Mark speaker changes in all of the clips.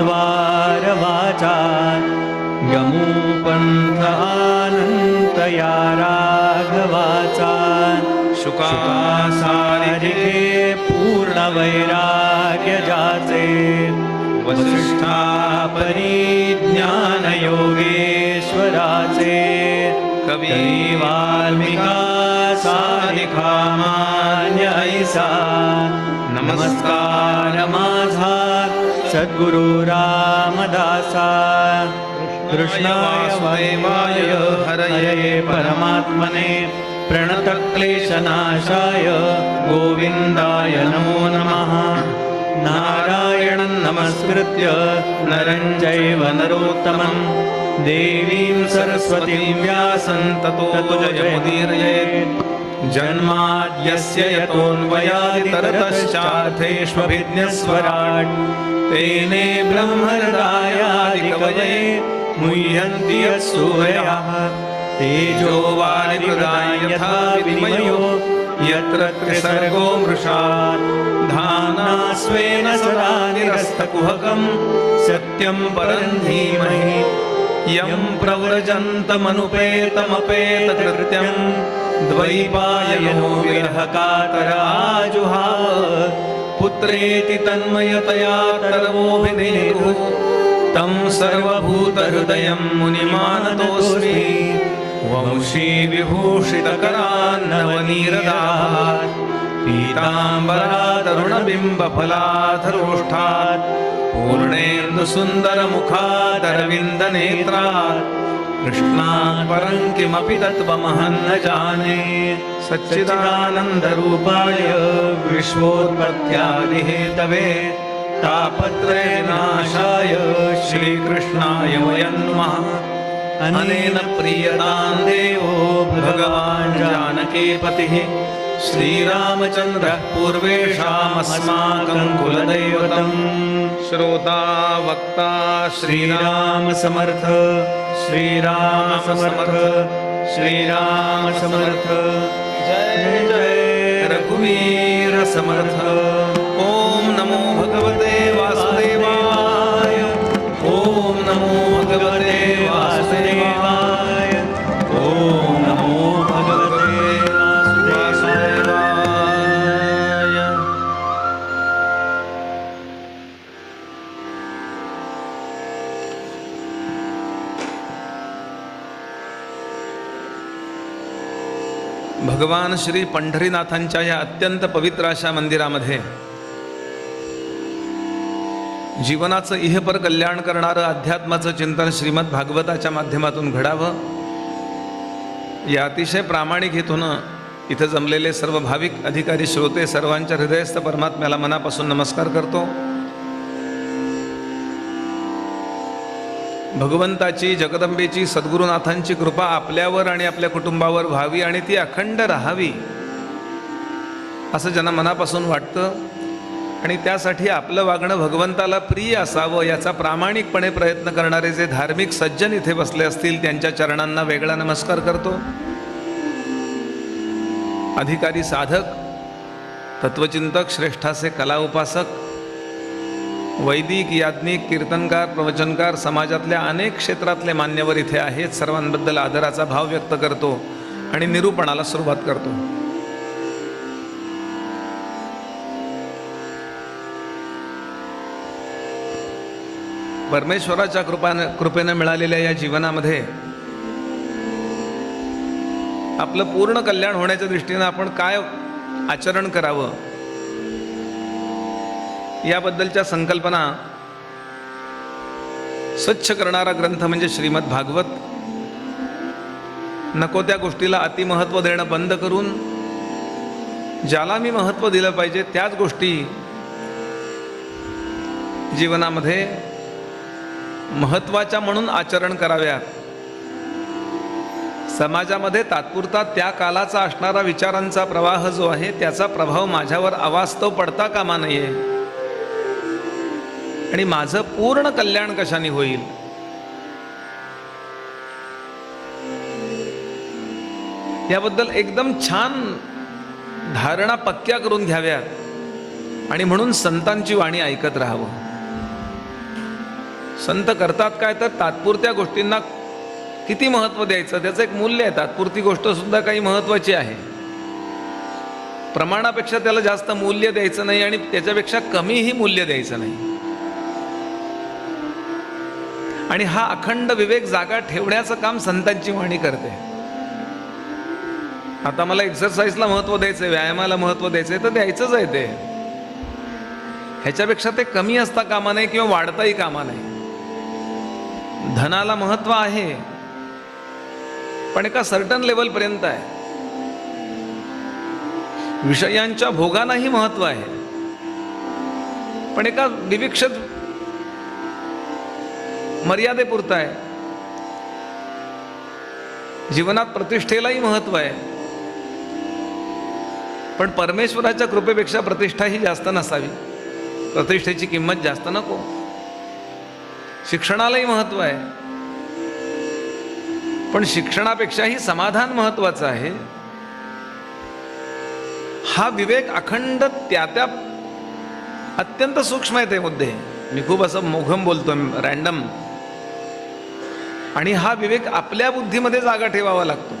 Speaker 1: चत्वारवाचा गमूपन्थ अनन्तया राघवाचा
Speaker 2: शुकासारिके
Speaker 1: पूर्णवैराग्य जाचे वसिष्ठा परिज्ञानयोगेश्वराचे कवी वाल्मिका सारिखा मान्य ऐसा नमस्कार माझा सद्गुरु रामदासा कृष्णाय वासुदेवाय हरये परमात्मने प्रणतक्लेशनाशाय गोविन्दाय नमो नमः नारायणं नमस्कृत्य नरं चैव नरोत्तमं देवीं सरस्वतीं व्यासं ततो जयमुदीरयेत् जन्माद्यस्य यतोऽन्वयादितरतश्चार्थेष्वभिज्ञस्वराट् तेने ब्रह्महृदायादिकवये मुह्यन्ति यत्सूरयः तेजो वारिमृदां यथा विनिमयो यत्र त्रिसर्गो मृषात् धाम्ना स्वेन सदा निरस्तकुहकं सत्यं परं धीमहि यं प्रव्रजन्तमनुपेतमपेतकृत्यं द्वैपायनो विरहकातर आजुहाव पुत्रेति तन्मयतया तर्वोऽभिनेदुः तं सर्वभूतहृदयं मुनिमानतोऽस्मि वंशी विभूषितकरान्नवनीरदात् पीताम्बरादरुणबिम्बफलाधरोष्ठात् पूर्णेन्दुसुन्दरमुखादरविन्दनेत्रात् कृष्णात् परं किमपि तत्त्वमहं न जाने सच्चिदानन्दरूपाय विश्वोत्पत्त्यादिहेतवे तापत्रयनाशाय श्रीकृष्णाय वयं नमः अनेन प्रीयतां देवो भगवान् जानकीपतिः श्रीरामचन्द्रः पूर्वेषामस्माकं कुलदैवतम्
Speaker 2: श्रोता वक्ता
Speaker 1: श्रीराम समर्थ श्रीराम समर्थ श्रीराम समर्थ जय जय रघुवीर समर्थ
Speaker 2: ॐ नमो भगवते वासुदेवाय
Speaker 1: ॐ नमो भगवते वासुदेवाय ॐ नमो भगवते वासुदेवाय
Speaker 2: भगवान श्री पंढरीनाथांच्या या अत्यंत पवित्र अशा मंदिरामध्ये जीवनाचं इहपर कल्याण करणारं अध्यात्माचं चिंतन श्रीमद भागवताच्या माध्यमातून घडावं या अतिशय प्रामाणिक हेतून इथं जमलेले सर्व भाविक अधिकारी श्रोते सर्वांच्या हृदयस्थ परमात्म्याला मनापासून नमस्कार करतो. भगवंताची जगदंबेची सद्गुरुनाथांची कृपा आपल्यावर आणि आपल्या कुटुंबावर व्हावी आणि ती अखंड राहावी असं ज्यांना मनापासून वाटतं आणि त्यासाठी आपलं वागणं भगवंताला प्रिय असावं याचा प्रामाणिकपणे प्रयत्न करणारे जे धार्मिक सज्जन इथे बसले असतील त्यांच्या चरणांना वेगळा नमस्कार करतो. अधिकारी साधक, तत्वचिंतक, श्रेष्ठाचे कला उपासक, वैदिक, याज्ञिक, कीर्तनकार, प्रवचनकार, समाजातल्या अनेक क्षेत्रातले मान्यवर इथे आहेत. सर्वांबद्दल आदराचा भाव व्यक्त करतो आणि निरूपणाला सुरुवात करतो. परमेश्वराच्या कृपेने मिळालेल्या या जीवनामध्ये आपलं पूर्ण कल्याण होण्याच्या दृष्टीने आपण काय आचरण करावं याबद्दलच्या संकल्पना स्वच्छ करणारा ग्रंथ म्हणजे श्रीमद भागवत. नको त्या गोष्टीला अतिमहत्त्व देणं बंद करून ज्याला मी महत्त्व दिलं पाहिजे त्याच गोष्टी जीवनामध्ये महत्त्वाच्या म्हणून आचरण कराव्यात. समाजामध्ये तात्पुरता त्या कालाचा असणारा विचारांचा प्रवाह जो आहे त्याचा प्रभाव माझ्यावर अवास्तव पडता कामा नये आणि माझं पूर्ण कल्याण कशाने होईल याबद्दल एकदम छान धारणा पक्क्या करून घ्याव्यात आणि म्हणून संतांची वाणी ऐकत राहावं. संत करतात काय तर तात्पुरत्या गोष्टींना किती महत्त्व द्यायचं त्याचं एक मूल्य आहे. तात्पुरती गोष्ट सुद्धा काही महत्त्वाची आहे. प्रमाणापेक्षा त्याला जास्त मूल्य द्यायचं नाही आणि त्याच्यापेक्षा कमीही मूल्य द्यायचं नाही. आणि हा अखंड विवेक जागा ठेवण्याचं काम संतांची वाणी करते. आता मला एक्सरसाइजला महत्त्व द्यायचंय, व्यायामाला महत्त्व द्यायचंय तर द्यायचंच आहे ते. ह्याच्यापेक्षा ते कमी असता कामा नये किंवा वाढताही कामा नये. धनाला महत्त्व आहे पण एका सर्टन लेवलपर्यंत आहे. विषयांच्या भोगांनाही महत्त्व आहे पण एका विविक्षित मर्यादेपुरतं आहे. जीवनात प्रतिष्ठेलाही महत्त्व आहे पण परमेश्वराच्या कृपेपेक्षा प्रतिष्ठाही जास्त नसावी. प्रतिष्ठेची किंमत जास्त नको. शिक्षणालाही महत्त्व आहे पण शिक्षणापेक्षाही समाधान महत्त्वाचं आहे. हा विवेक अखंड त्या अत्यंत सूक्ष्म आहे ते मुद्दे. मी खूप असं मोघम बोलतोय, रॅन्डम. आणि हा विवेक आपल्या बुद्धीमध्ये जागा ठेवावा लागतो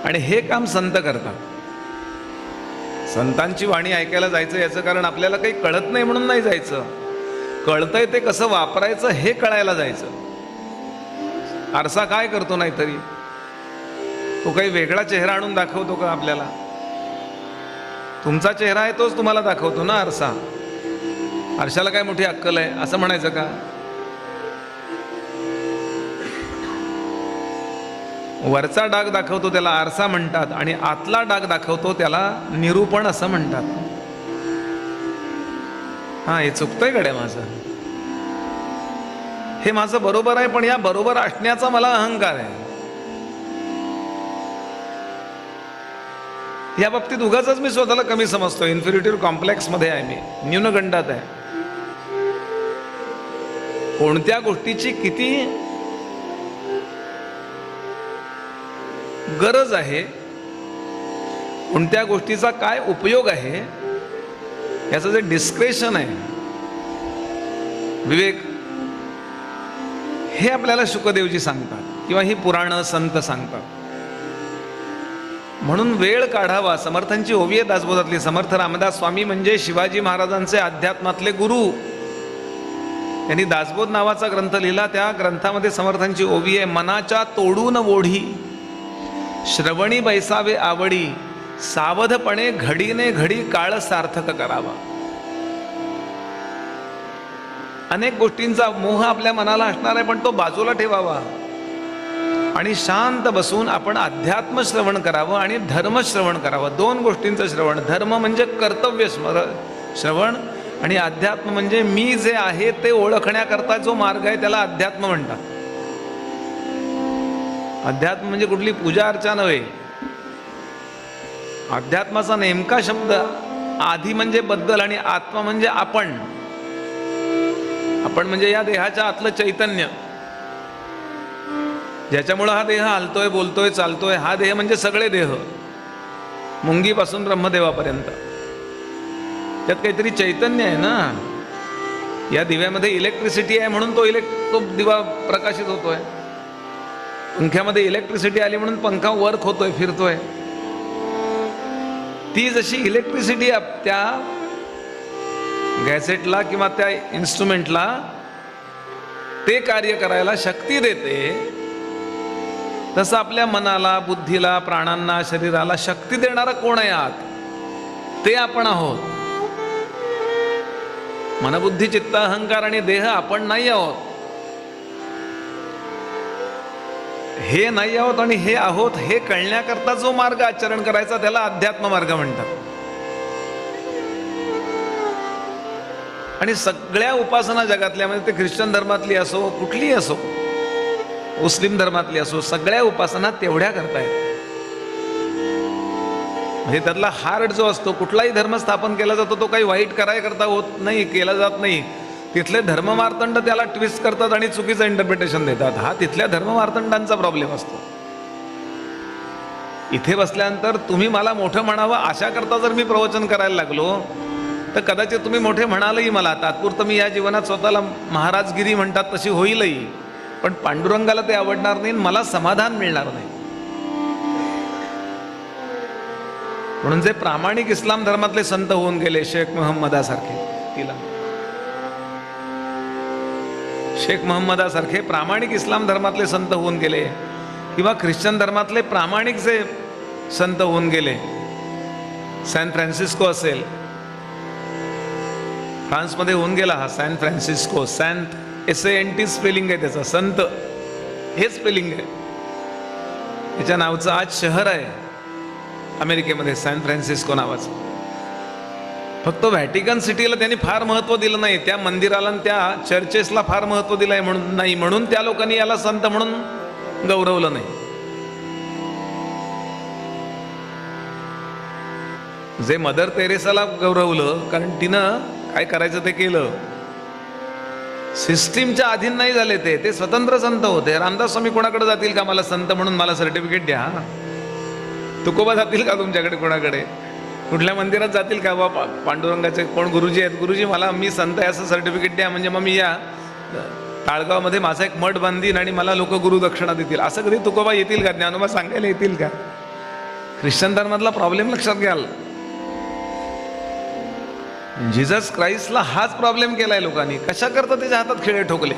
Speaker 2: आणि हे काम संत करतात. संतांची वाणी ऐकायला जायचं याचं कारण आपल्याला काही कळत नाही म्हणून नाही जायचं. कळतंय ते कसं वापरायचं हे कळायला जायचं. आरसा काय करतो नाहीतरी तो काही वेगळा चेहरा आणून दाखवतो का आपल्याला? तुमचा चेहरा आहे तोच तुम्हाला दाखवतो ना आरसा. आरशाला काय मोठी अक्कल आहे असं म्हणायचं का? वरचा डाग दाखवतो त्याला आरसा म्हणतात आणि आतला डाग दाखवतो त्याला निरूपण असं म्हणतात. हा, हे चुकतंय गड्या माझं. हे माझं बरोबर आहे पण या बरोबर असण्याचा मला अहंकार आहे. या बाबतीत उगाच मी स्वतःला कमी समजतो. इन्फिरिटी कॉम्प्लेक्स मध्ये आहे मी, न्यूनगंडात आहे. कोणत्या गोष्टीची किती गरज आहे, कोणत्या गोष्टीचा काय उपयोग आहे याचं जे डिस्क्रेशन आहे, विवेक, हे आपल्याला शुकदेवजी सांगतात किंवा ही पुराण संत सांगतात. म्हणून वेळ काढावा. समर्थांची ओवी आहे दासबोधातली. समर्थ रामदास स्वामी म्हणजे शिवाजी महाराजांचे अध्यात्मातले गुरु. त्यांनी दासबोध नावाचा ग्रंथ लिहिला. त्या ग्रंथामध्ये समर्थांची ओवी आहे, मनाच्या तोडून ओढी श्रवणी बैसावे आवडी, सावधपणे घडीने घडी काळ सार्थक करावा. अनेक गोष्टींचा मोह आपल्या मनाला असणार आहे पण तो बाजूला ठेवावा आणि शांत बसून आपण अध्यात्म श्रवण करावं आणि धर्म श्रवण करावं. दोन गोष्टींचं श्रवण. धर्म म्हणजे कर्तव्य श्रवण आणि अध्यात्म म्हणजे मी जे आहे ते ओळखण्याकरता जो मार्ग आहे त्याला अध्यात्म म्हणतात. अध्यात्म म्हणजे कुठली पूजा अर्चा नव्हे. अध्यात्माचा नेमका शब्द आधी म्हणजे बद्दल आणि आत्मा म्हणजे आपण. आपण म्हणजे या देहाच्या आतलं चैतन्य, ज्याच्यामुळं हा देह हलतोय, बोलतोय, चालतोय. हा देह म्हणजे सगळे देह, मुंगीपासून ब्रह्मदेवापर्यंत. त्यात काहीतरी चैतन्य आहे ना. या दिव्यामध्ये इलेक्ट्रिसिटी आहे म्हणून तो दिवा प्रकाशित होतोय. पंख्यामध्ये इलेक्ट्रिसिटी आली म्हणून पंखा वर्क होतोय, फिरतोय. ती जशी इलेक्ट्रिसिटी त्या गॅसेटला किंवा त्या इन्स्ट्रुमेंटला ते कार्य करायला शक्ती देते, तसं आपल्या मनाला, बुद्धीला, प्राणांना, शरीराला शक्ती देणारा कोण आहे आत? ते आपण आहोत. मनबुद्धी चित्त अहंकार आणि देह आपण नाही आहोत. हे नाही आहोत आणि हे आहोत हे कळण्याकरता जो मार्ग आचरण करायचा त्याला अध्यात्म मार्ग म्हणतात. आणि सगळ्या उपासना जगातल्या, म्हणजे ते ख्रिश्चन धर्मातली असो, कुठलीही असो, मुस्लिम धर्मातली असो, सगळ्या उपासना तेवढ्या करतायत. म्हणजे त्यातला हार्ट जो असतो, कुठलाही धर्म स्थापन केला जातो तो काही वाईट करायकरता होत नाही, केला जात नाही. तिथले धर्ममार्तंड त्याला ट्विस्ट करतात आणि चुकीचं इंटरप्रिटेशन देतात. हा तिथल्या धर्ममार्तंडांचा प्रॉब्लेम असतो. इथे बसल्यानंतर तुम्ही मला मोठं म्हणावं अशा करता जर मी प्रवचन करायला लागलो तर कदाचित तुम्ही मोठे म्हणालही मला, तात्पुरतं मी या जीवनात स्वतःला महाराजगिरी म्हणतात तशी होईलही, पण पांडुरंगाला ते आवडणार नाही, मला समाधान मिळणार नाही. म्हणून जे प्रामाणिक इस्लाम धर्मातले संत होऊन गेले, शेख महम्मदासारखे प्रामाणिक इस्लाम धर्मातले संत होऊन गेले, किंवा ख्रिश्चन धर्मातले प्रामाणिक जे संत होऊन गेले, सॅन फ्रान्सिस्को असेल, फ्रान्समध्ये होऊन गेला हा सॅन फ्रान्सिस्को, SANT स्पेलिंग आहे त्याचं, संत हे स्पेलिंग आहे त्याच्या नावचं. आज शहर आहे अमेरिकेमध्ये सॅन फ्रान्सिस्को नावाचं. फक्त व्हॅटिकन सिटीला त्यांनी फार महत्त्व दिलं नाही, त्या मंदिराला आणि त्या चर्चेसला फार महत्त्व दिलंय म्हणून नाही, म्हणून त्या लोकांनी याला संत म्हणून गौरवलं नाही. जे मदर तेरेसाला गौरवलं कारण तिनं काय करायचं ते केलं, सिस्टीमच्या अधीन नाही झाले, ते स्वतंत्र संत होते. रामदास स्वामी कोणाकडे जातील का मला संत म्हणून मला सर्टिफिकेट द्या? तुकोबा जातील का तुमच्याकडे कोणाकडे? कुठल्या मंदिरात जातील का? बाबा पांडुरंगाचे कोण गुरुजी आहेत, गुरुजी मला मी संत आहे असं सर्टिफिकेट द्या, म्हणजे मग मी या ताळगावमध्ये माझा एक मठ बांधीन आणि मला लोक गुरुदक्षिणा देतील. असं कधी तुकोबा येतील का? ज्ञानोबा सांगायला येतील का? ख्रिश्चन धर्मातला प्रॉब्लेम लक्षात घ्याल. जीसस क्राइस्टला हाच प्रॉब्लेम केलाय लोकांनी. कशा करता त्याच्या हातात खिळे ठोकले?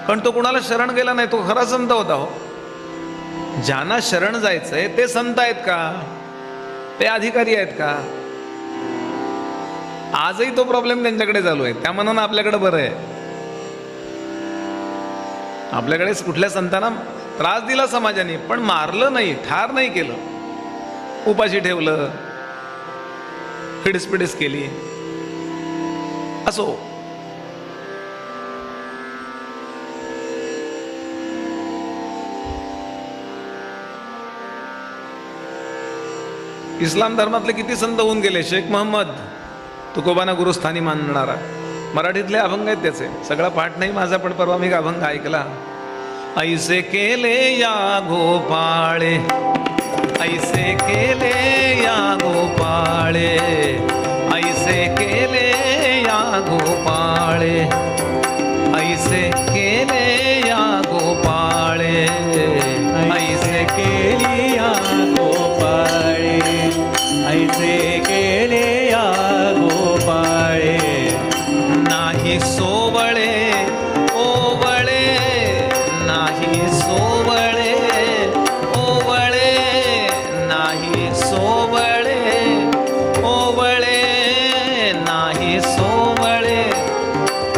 Speaker 2: कारण तो कुणाला शरण गेला नाही, तो खरा संत होता. हो, ज्यांना शरण जायचंय ते संत आहेत का? ते अधिकारी आहेत का? आजही तो प्रॉब्लेम त्यांच्याकडे चालू आहे. त्या मनानं आपल्याकडे बरं आहे. आपल्याकडे कुठल्या संतांना त्रास दिला समाजाने, पण मारलं नाही, ठार नाही केलं, उपाशी ठेवलं, फिडीस केली. असो, इस्लाम धर्मातले किती संत होऊन गेले. शेख महम्मद, तुकोबांना गुरुस्थानी मानणारा. मराठीतले अभंग आहेत त्याचे, सगळा पाठ नाही माझा, पण परवा मी अभंग ऐकला. ऐसे केले या गोपाळे, ऐसे केले या गोपाळे, ऐसे केले या गोपाळे, ऐसे केले या गोपाळे, ऐसे केले या गोपाळे, ऐसे केले या गोपाळे. नाही सोवळे ओवळे, नाही सोवळे ओवळे, नाही सोवळे ओवळे, नाही सोवळे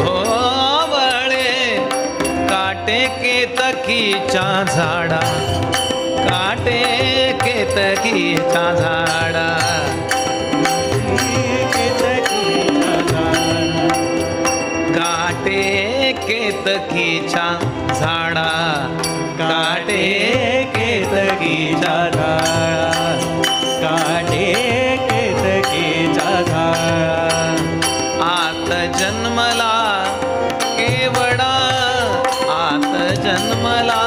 Speaker 2: ओवळे. काटे केतकीच्या झाडा, काटे केतकीच्या झाडा, काटे केतकीच्या झाडा, काटे केतकीच्या झाडा, काटे केतकीच्या झाडा. आत जन्मला केवडा, आत जन्मला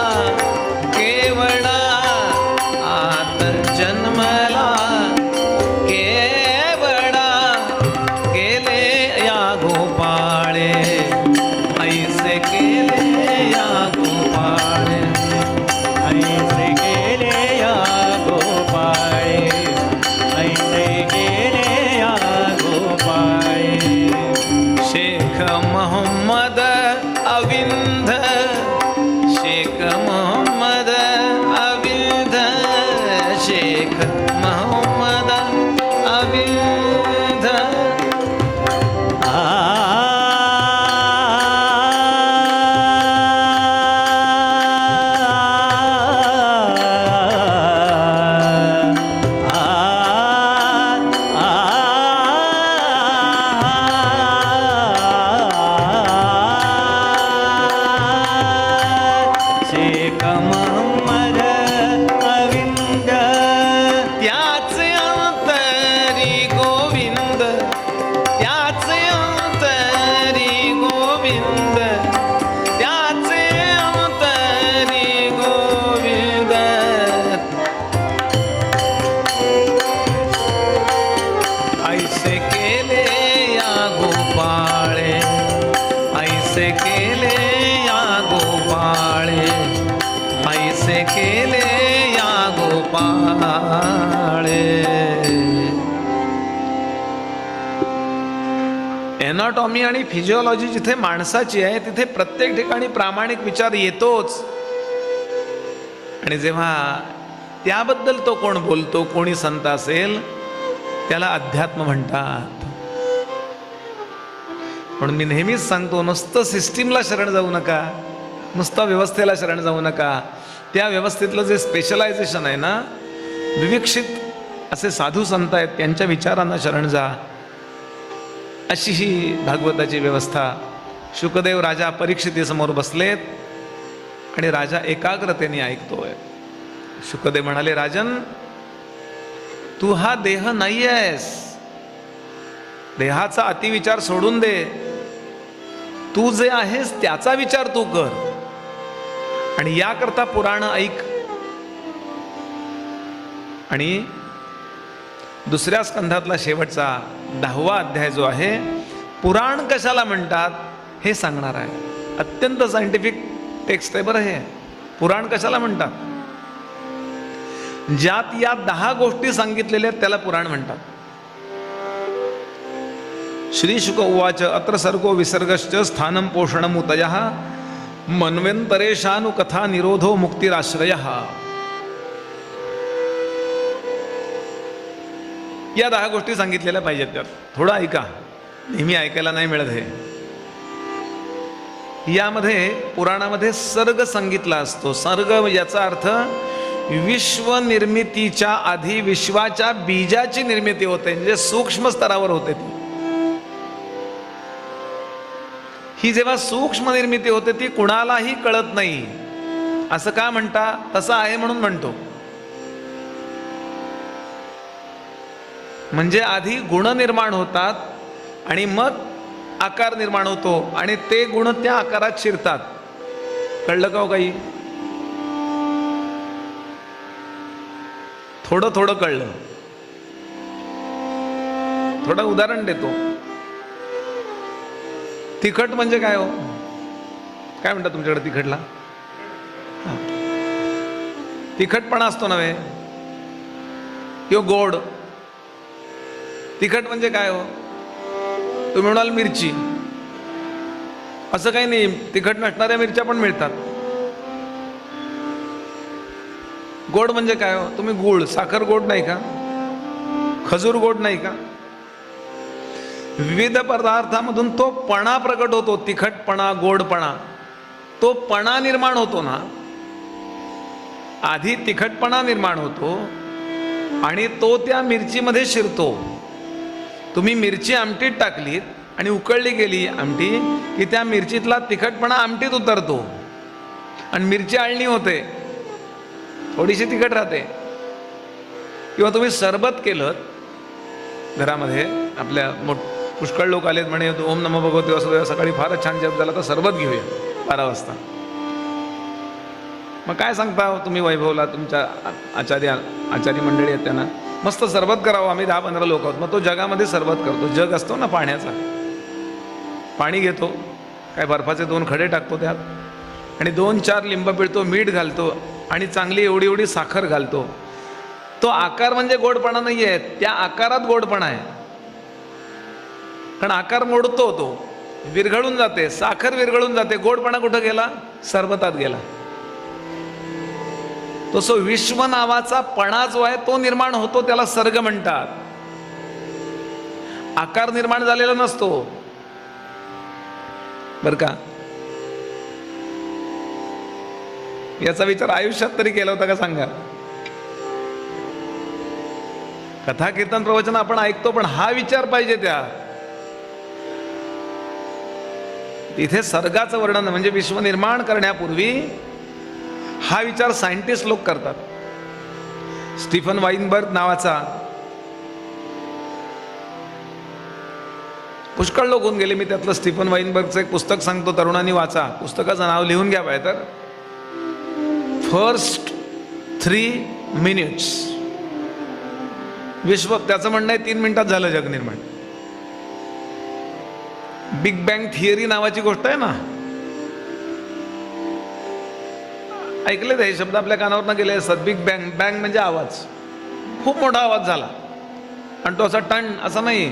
Speaker 2: केवडा, आत जन्मला केवडा. केले या गोपाळे, ऐसे केले या गोपाळे, ऐसे काय केले या गोपाळे. एनाटॉमी आणि फिजिओलॉजी जिथे माणसाची आहे तिथे प्रत्येक ठिकाणी प्रामाणिक विचार येतोच. आणि जेव्हा त्याबद्दल तो कोण बोलतो, कोणी संत असेल, त्याला अध्यात्म म्हणतात. म्हणून मी नेहमीच सांगतो, नुसतं सिस्टीमला शरण जाऊ नका, नुसतं व्यवस्थेला शरण जाऊ नका. त्या व्यवस्थेतलं जे स्पेशलायझेशन आहे ना, विविक्षित असे साधू संत आहेत, त्यांच्या विचारांना शरण जा. अशी ही भागवताची व्यवस्था. शुकदेव राजा परीक्षितीसमोर बसलेत आणि राजा एकाग्रतेने ऐकतोय. शुकदेव म्हणाले, राजन, तू हा देह नाही आहेस. देहाचा अतिविचार सोडून दे. तू जे आहेस त्याचा विचार तू कर. आणि याकरता पुराण ऐक. आणि दुसऱ्या स्कंधातला शेवटचा 10वा अध्याय जो आहे, पुराण कशाला म्हणतात हे सांगणार आहे. अत्यंत सायंटिफिक टेक्स्ट आहे बरं हे. पुराण कशाला म्हणतात? ज्यात या 10 गोष्टी सांगितलेल्या आहेत त्याला पुराण म्हणतात. श्री शुक उवाच अत्र सर्गो विसर्गश्च स्थानं पोषणमुतयः मन्वंतरेशानु कथा निरोधो मुक्तिराश्रयः. या 10 गोष्टी सांगितलेल्या पाहिजेत त्यात. थोडं ऐका, नेहमी ऐकायला नाही मिळत हे. यामध्ये पुराणामध्ये सर्ग सांगितला असतो. सर्ग याचा अर्थ विश्व निर्मितीच्या आधी विश्वाच्या बीजाची निर्मिती होते, म्हणजे सूक्ष्म स्तरावर होते ती. ही जेव्हा सूक्ष्म निर्मिती होते ती कुणालाही कळत नाही. असं का म्हणता? तसं आहे म्हणून म्हणतो. म्हणजे आधी गुण निर्माण होतात आणि मग आकार निर्माण होतो आणि ते गुण त्या आकारात शिरतात. कळलं का हो काही? थोडं थोडं कळलं. थोडं उदाहरण देतो. तिखट म्हणजे काय हो? काय म्हणतात तुमच्याकडे तिखटला? तिखटपणा असतो नव्हे, किंवा गोड. तिखट म्हणजे काय हो? तुम्ही म्हणाल मिरची. असं काही नाही, तिखट नसणाऱ्या मिरच्या पण मिळतात. गोड म्हणजे काय हो? तुम्ही गुळ, साखर गोड नाही का? खजूर गोड नाही का? विविध पदार्थामधून तो पणा प्रकट होतो. तिखटपणा, गोडपणा, तो पणा निर्माण होतो ना. आधी तिखटपणा निर्माण होतो आणि तो त्या मिरचीमध्ये शिरतो. तुम्ही मिरची आमटीत टाकलीत आणि उकळली गेली आमटी की त्या मिरचीतला तिखटपणा आमटीत उतरतो आणि मिरची आळणी होते, थोडीशी तिखट राहते. किंवा तुम्ही सरबत केलं घरामध्ये, आपल्या पुष्कळ लोक आलेत म्हणे ओम नमो भगवते वासुदेवाय, सकाळी फारच छान जप झाला तर सरबत घेऊया 12 वाजता. मग काय सांगता तुम्ही वैभवला, तुमच्या आचारी मंडळी आहेत त्यांना, मस्त सरबत करावं, आम्ही 10-15 लोक आहोत. मग तो जगामध्ये सरबत करतो. जग असतो ना पाण्याचा, पाणी घेतो, काय बर्फाचे 2 खडे टाकतो त्यात आणि 2-4 लिंब पिळतो, मीठ घालतो आणि चांगली एवढी एवढी साखर घालतो. तो आकार म्हणजे गोडपणा नाही आहे, त्या आकारात गोडपणा आहे. कारण आकार मोडतो, तो विरघळून जाते, साखर विरघळून जाते. गोडपणा कुठं गेला? सरबतात गेला. तो सो विश्व नावाचा पणा जो आहे तो निर्माण होतो, त्याला सर्ग म्हणतात. आकार निर्माण झालेला नसतो बर का. याचा विचार आयुष्यात तरी केला होता का सांगा? कथा कीर्तन प्रवचन आपण ऐकतो, पण हा विचार पाहिजे त्या तिथे. सर्गाचं वर्णन म्हणजे विश्व निर्माण करण्यापूर्वी हा विचार सायंटिस्ट लोक करतात. स्टीफन वाइनबर्ग नावाचा, पुष्कळ लोक होऊन गेले, मी त्यातलं स्टीफन वाइनबर्गचं एक पुस्तक सांगतो, तरुणांनी वाचा. पुस्तकाचं नाव लिहून घ्या पाहिजे तर, फर्स्ट 3 मिनिट्स. विश्व, त्याचं म्हणणं आहे 3 मिनिटात झालं जग निर्माण. बिग बँग थिअरी नावाची गोष्ट आहे ना, ऐकले हे शब्द आपल्या कानावर गेले असतात. बिग बँग, बँग म्हणजे आवाज, खूप मोठा आवाज झाला आणि तो असा टण असा नाही.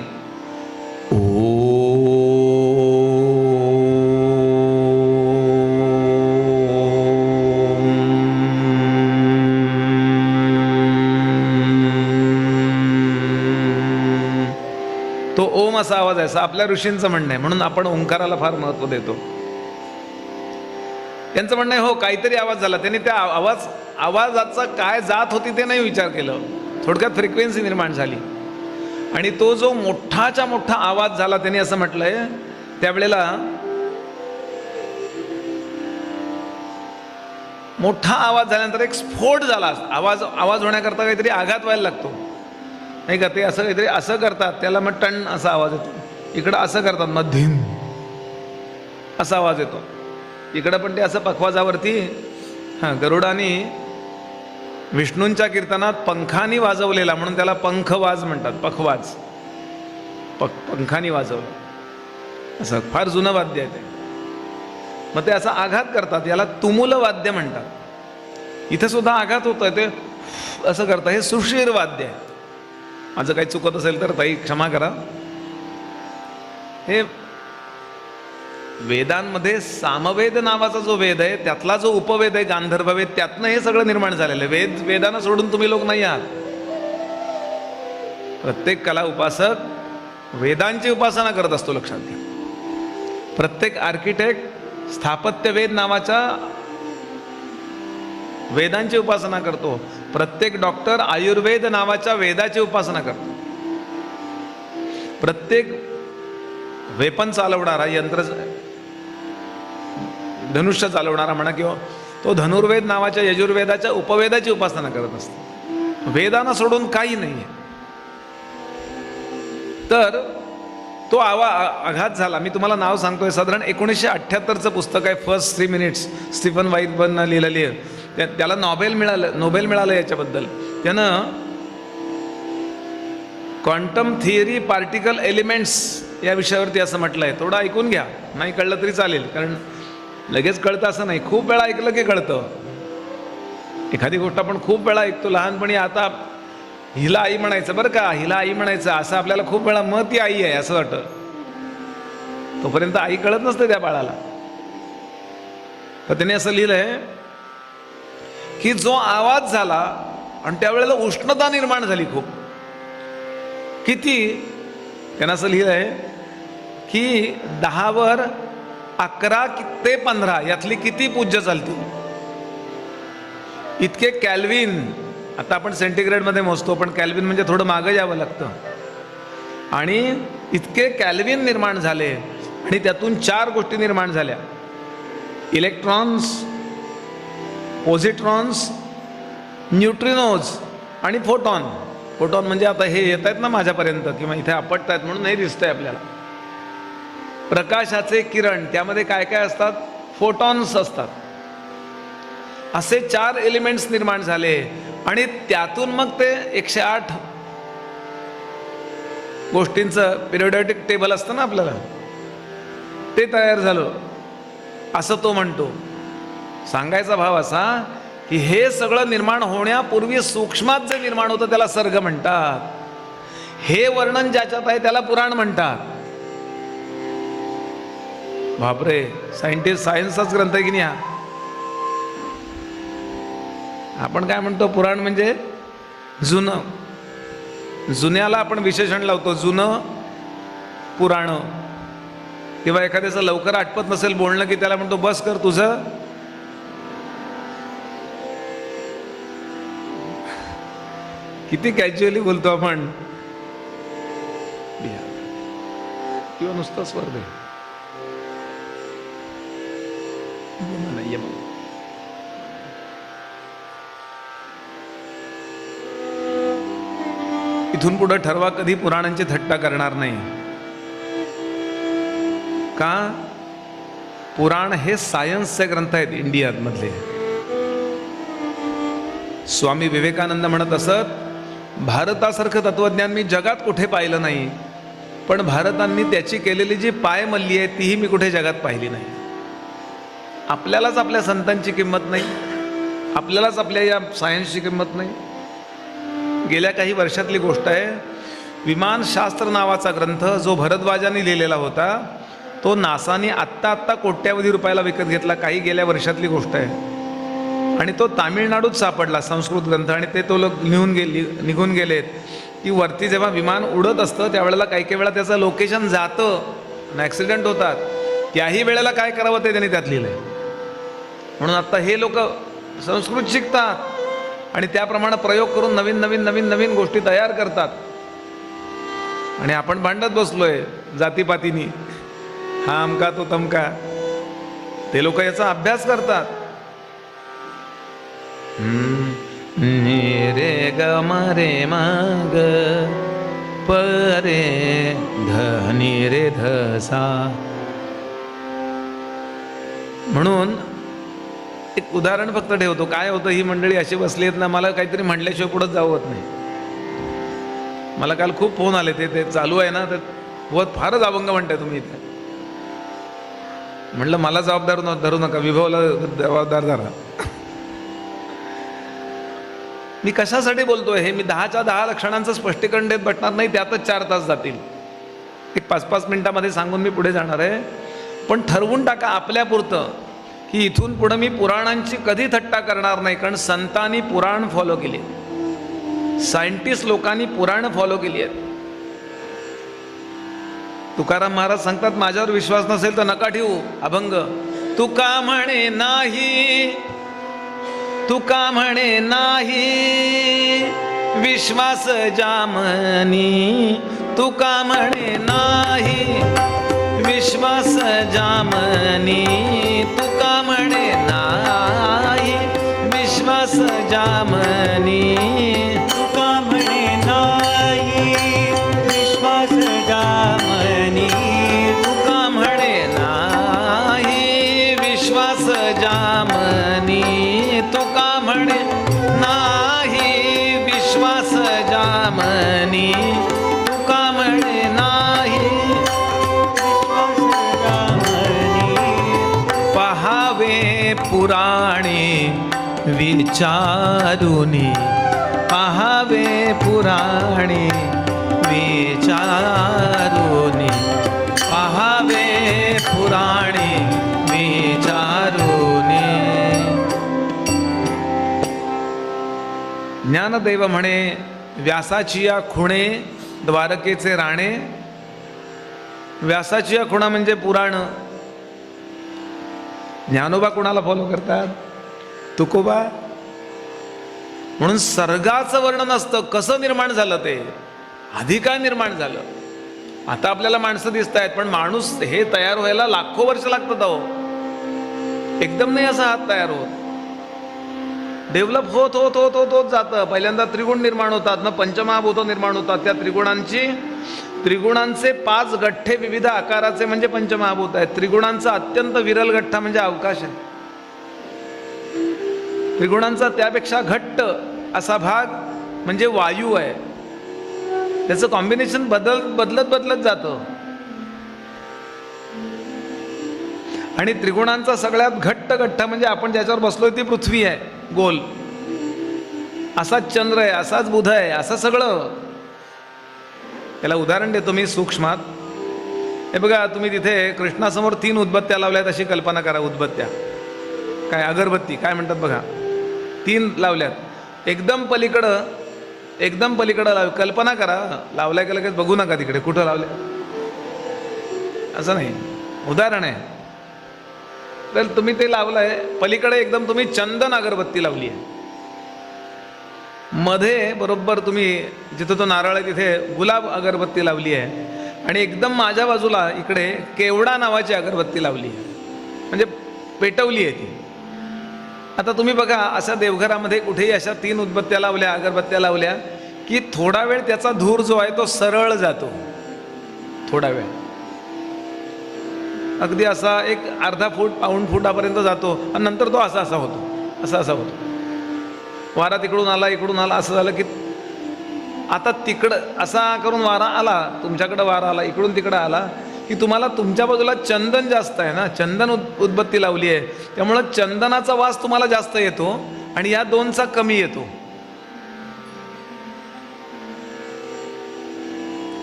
Speaker 2: तो ओम असा आवाज आहे, असं आपल्या ऋषींचं म्हणणं आहे. म्हणून आपण ओंकाराला फार महत्व देतो. त्यांचं म्हणणं आहे हो काहीतरी आवाज झाला, त्यांनी त्या आवाजाचा काय जात होती ते नाही विचार केलं. थोडक्यात फ्रिक्वेन्सी निर्माण झाली आणि तो जो मोठाच्या मोठा आवाज झाला, त्यांनी असं म्हटलंय त्यावेळेला मोठा आवाज झाल्यानंतर एक स्फोट झाला. आवाज होण्याकरता काहीतरी आघात व्हायला लागतो नाही का. ते असं काहीतरी असं करतात, त्याला मग टन असा आवाज येतो. इकडं असं करतात, मग धिम असा आवाज येतो. इकडं पण ते असं पखवाजावरती गरुडाने विष्णूंच्या कीर्तनात पंखानी वाजवलेला म्हणून त्याला पंखवाज म्हणतात. पखवाज, पंखानी वाजवलं असं फार जुनं वाद्य आहे ते. मग ते असा आघात करतात, याला तुमुल वाद्य म्हणतात. इथं सुद्धा आघात होतोय, ते असं करतात. हे सुशीर वाद्य आहे. माझं काही चुकत असेल तर ताई क्षमा करा. हे वेदांमध्ये सामवेद नावाचा जो वेद आहे, त्यातला जो उपवेद आहे गांधर्व वेद, त्यातनं हे सगळं निर्माण झालेलं आहे. वेदांना सोडून तुम्ही लोक नाही आहात. प्रत्येक कला उपासक वेदांची उपासना करत असतो, लक्षात घ्या. प्रत्येक आर्किटेक्ट स्थापत्य वेद नावाच्या वेदांची उपासना करतो. प्रत्येक डॉक्टर आयुर्वेद नावाच्या वेदाची उपासना करतो. प्रत्येक वेपन चालवणारा, यंत्र धनुष्य चालवणारा म्हणा, किंवा तो धनुर्वेद नावाच्या यजुर्वेदाच्या उपवेदाची उपासना करत असतो. वेदांना सोडून काही नाही आहे. तर तो आघात झाला. मी तुम्हाला नाव सांगतोय, साधारण 1978चं पुस्तक आहे, फर्स्ट 3 मिनिट्स, स्टीफन वाईटबर्गनं लिहिलेली आहे. त्याला नोबेल मिळालं याच्याबद्दल. त्यानं क्वांटम थिअरी पार्टिकल एलिमेंट्स या विषयावरती असं म्हटलं आहे. थोडं ऐकून घ्या, नाही कळलं तरी चालेल, कारण लगेच कळतं असं नाही. खूप वेळा ऐकलं की कळतं. एखादी गोष्ट आपण खूप वेळा ऐकतो लहानपणी. आता हिला आई म्हणायचं बरं का, हिला आई म्हणायचं असं आपल्याला खूप वेळा, मग ती आई आहे असं वाटतं. तोपर्यंत आई कळत नसते त्या बाळाला. तर त्याने असं लिहिलंय की जो आवाज झाला आणि त्यावेळेला उष्णता निर्माण झाली खूप. किती? त्यानं असं लिहिलंय की 10वर 11 ते 15 यातली किती पूज्य चालतील इतके कॅल्विन. आता आपण सेंटीग्रेडमध्ये मोजतो, पण कॅल्विन म्हणजे थोडं मागं यावं लागतं. आणि इतके कॅल्विन निर्माण झाले आणि त्यातून 4 गोष्टी निर्माण झाल्या: इलेक्ट्रॉन्स, पॉझिट्रॉन्स, न्यूट्रिनोज आणि फोटॉन. फोटॉन म्हणजे आता हे येत आहेत ना माझ्यापर्यंत किंवा इथे आपटत आहेत म्हणून नाही दिसतंय आपल्याला. प्रकाशाचे किरण, त्यामध्ये काय काय असतात? फोटॉन्स असतात. असे 4 एलिमेंट्स निर्माण झाले आणि त्यातून मग ते 108 गोष्टींचं पिरियोडिक टेबल असतं ना आपल्याला, ते तयार झालं असं तो म्हणतो. सांगायचा भाव असा की हे सगळं निर्माण होण्यापूर्वी सूक्ष्मात जे निर्माण होतं त्याला सर्ग म्हणतात. हे वर्णन ज्याच्यात आहे त्याला पुराण म्हणतात. बापरे, सायन्सचाच ग्रंथ आहे की नाही हा. आपण काय म्हणतो? पुराण म्हणजे जुनं. जुन्याला आपण विशेषण लावतो, जुनं पुराण. किंवा एखाद्याचं लवकर आठवत नसेल बोलणं की त्याला म्हणतो बस कर तुझं. किती कॅज्युअली बोलतो आपण. किंवा नुसतं स्वर्ग आहे. इथून पुढे ठरवा कधी पुराणांची थट्टा करणार नाही. का? पुराण हे सायन्सचे ग्रंथ आहेत इंडियात मधले. स्वामी विवेकानंद म्हणत असत, भारतासारखं तत्वज्ञान मी जगात कुठे पाहिलं नाही, पण भारतांनी त्याची केलेली जी पायमल्ली आहे तीही मी कुठे जगात पाहिली नाही. आपल्यालाच आपल्या संतांची किंमत नाही. आपल्यालाच आपल्या या सायन्सची किंमत नाही. गेल्या काही वर्षातली गोष्ट आहे. विमानशास्त्र नावाचा ग्रंथ जो भरद्वाजाने लिहिलेला होता तो नासाने आत्ता कोट्यावधी रुपयाला विकत घेतला. काही गेल्या वर्षातली गोष्ट आहे. आणि तो तामिळनाडूत सापडला संस्कृत ग्रंथ. आणि ते तो लोक निघून गेलेत की वरती जेव्हा विमान उडत असतं त्यावेळेला काही वेळा त्याचं लोकेशन जातं आणि ॲक्सिडेंट होतात. त्याही वेळेला काय करावं ते त्यांनी त्यात लिहिलं आहे. म्हणून आत्ता हे लोक संस्कृत शिकतात आणि त्याप्रमाणे प्रयोग करून नवीन नवीन नवीन नवीन गोष्टी तयार करतात. आणि आपण भांडत बसलोय जातीपातीनी, हा अमका तो तमका. ते लोक याचा अभ्यास करतात. रे ग म रे म ग प रे ध नि रे ध सा. म्हणून एक उदाहरण फक्त ठेवतो. काय होतं, ही मंडळी अशी बसली आहेत ना, मला काहीतरी म्हटल्याशिवाय पुढे जाऊ होत नाही. मला काल खूप फोन आले, ते चालू आहे ना, तर फारच अभंग म्हणताय तुम्ही इथे. म्हटलं मला जबाबदार धरू नका, विभवला जबाबदार धरा. मी कशासाठी बोलतोय हे मी 10च्या 10 लक्षणांचं स्पष्टीकरण देत बसणार नाही. त्यातच 4 तास जातील. एक 5-5 मिनिटामध्ये सांगून मी पुढे जाणार आहे. पण ठरवून टाका आपल्यापुरतं की इथून पुढे मी पुराणांची कधी थट्टा करणार नाही. कारण संतांनी पुराण फॉलो केली, सायंटिस्ट लोकांनी पुराण फॉलो केली आहेत. तुकाराम महाराज सांगतात, माझ्यावर विश्वास नसेल तर नका ठेवू अभंग. तुका म्हणे नाही, तुका म्हणे नाही विश्वास जामनी. तुका म्हणे नाही विश्वास जामनी. तुका म्हणे नाही विश्वास जामनी.
Speaker 1: तुका म्हणे नाही विश्वास जामनी.
Speaker 2: तुका म्हणे नाही विश्वास जामनी. तुका म्हणे नाही विश्वास जामनी. तुका म्हणे नाही
Speaker 1: विश्वास जामनी.
Speaker 2: पहावे पुराणे विचारुनी. पहावे पुराणे विचारुनी. पहावे पुराणे विचारुनी. ज्ञानदेव म्हणे, व्यासाची या खुणे द्वारकेचे राणे. व्यासाची या खुणा म्हणजे पुराण. ज्ञानोबा कुणाला फॉलो करतात? तुकोबा. म्हणून सर्गाचं वर्णन असतं, कसं निर्माण झालं ते, आधी काय निर्माण झालं. आता आपल्याला माणसं दिसत आहेत, पण माणूस हे तयार व्हायला लाखो वर्ष लागतात. अहो, एकदम नाही असा हात तयार होत. डेव्हलप होत होत होत होत होत जातं. पहिल्यांदा त्रिगुण निर्माण होतात, मग पंचमहाभूत निर्माण होतात. त्या त्रिगुणांचे 5 गठ्ठे विविध आकाराचे म्हणजे पंचमहाभूत आहेत. त्रिगुणांचा अत्यंत विरल गठ्ठा म्हणजे अवकाश आहे. त्रिगुणांचा त्यापेक्षा घट्ट असा भाग म्हणजे वायू आहे. त्याचं कॉम्बिनेशन बदलत जातं. आणि त्रिगुणांचा सगळ्यात घट्ट गठ्ठा म्हणजे आपण ज्याच्यावर बसलोय ती पृथ्वी आहे, गोल. असाच चंद्र आहे, असाच बुध आहे, असं सगळं. त्याला उदाहरण देतो मी सूक्ष्मात. हे बघा, तुम्ही तिथे कृष्णासमोर 3 उदबत्त्या लावल्यात अशी कल्पना करा. उदबत्त्या काय, अगरबत्ती काय म्हणतात बघा, 3 लावल्यात. एकदम पलीकडं कल्पना करा. लावल्या की लगेच बघू नका तिकडे कुठं लावल्या, असं नाही. उदाहरण आहे. तर तुम्ही ते लावलंय पलीकडे, एकदम तुम्ही चंदन अगरबत्ती लावली आहे. मध्ये बरोबर तुम्ही जिथं तो नारळ आहे तिथे गुलाब अगरबत्ती लावली आहे. आणि एकदम माझ्या बाजूला इकडे केवडा नावाची अगरबत्ती लावली आहे, म्हणजे पेटवली आहे ती. आता तुम्ही बघा, अशा देवघरामध्ये कुठेही अशा 3 उदबत्त्या लावल्या, अगरबत्त्या लावल्या की थोडा वेळ त्याचा धूर जो आहे तो सरळ जातो. थोडा वेळ अगदी असा एक अर्धा फूट पाऊण फुटापर्यंत जातो आणि नंतर तो असा होतो. वारा तिकडून आला असं झालं की आता तिकडं असा करून वारा आला, तुमच्याकडं वारा आला, इकडून तिकडं आला की तुम्हाला तुमच्या बाजूला चंदन जास्त आहे ना, चंदन उदबत्ती लावली आहे, त्यामुळं चंदनाचा वास तुम्हाला जास्त येतो. आणि या दोनचा कमी येतो.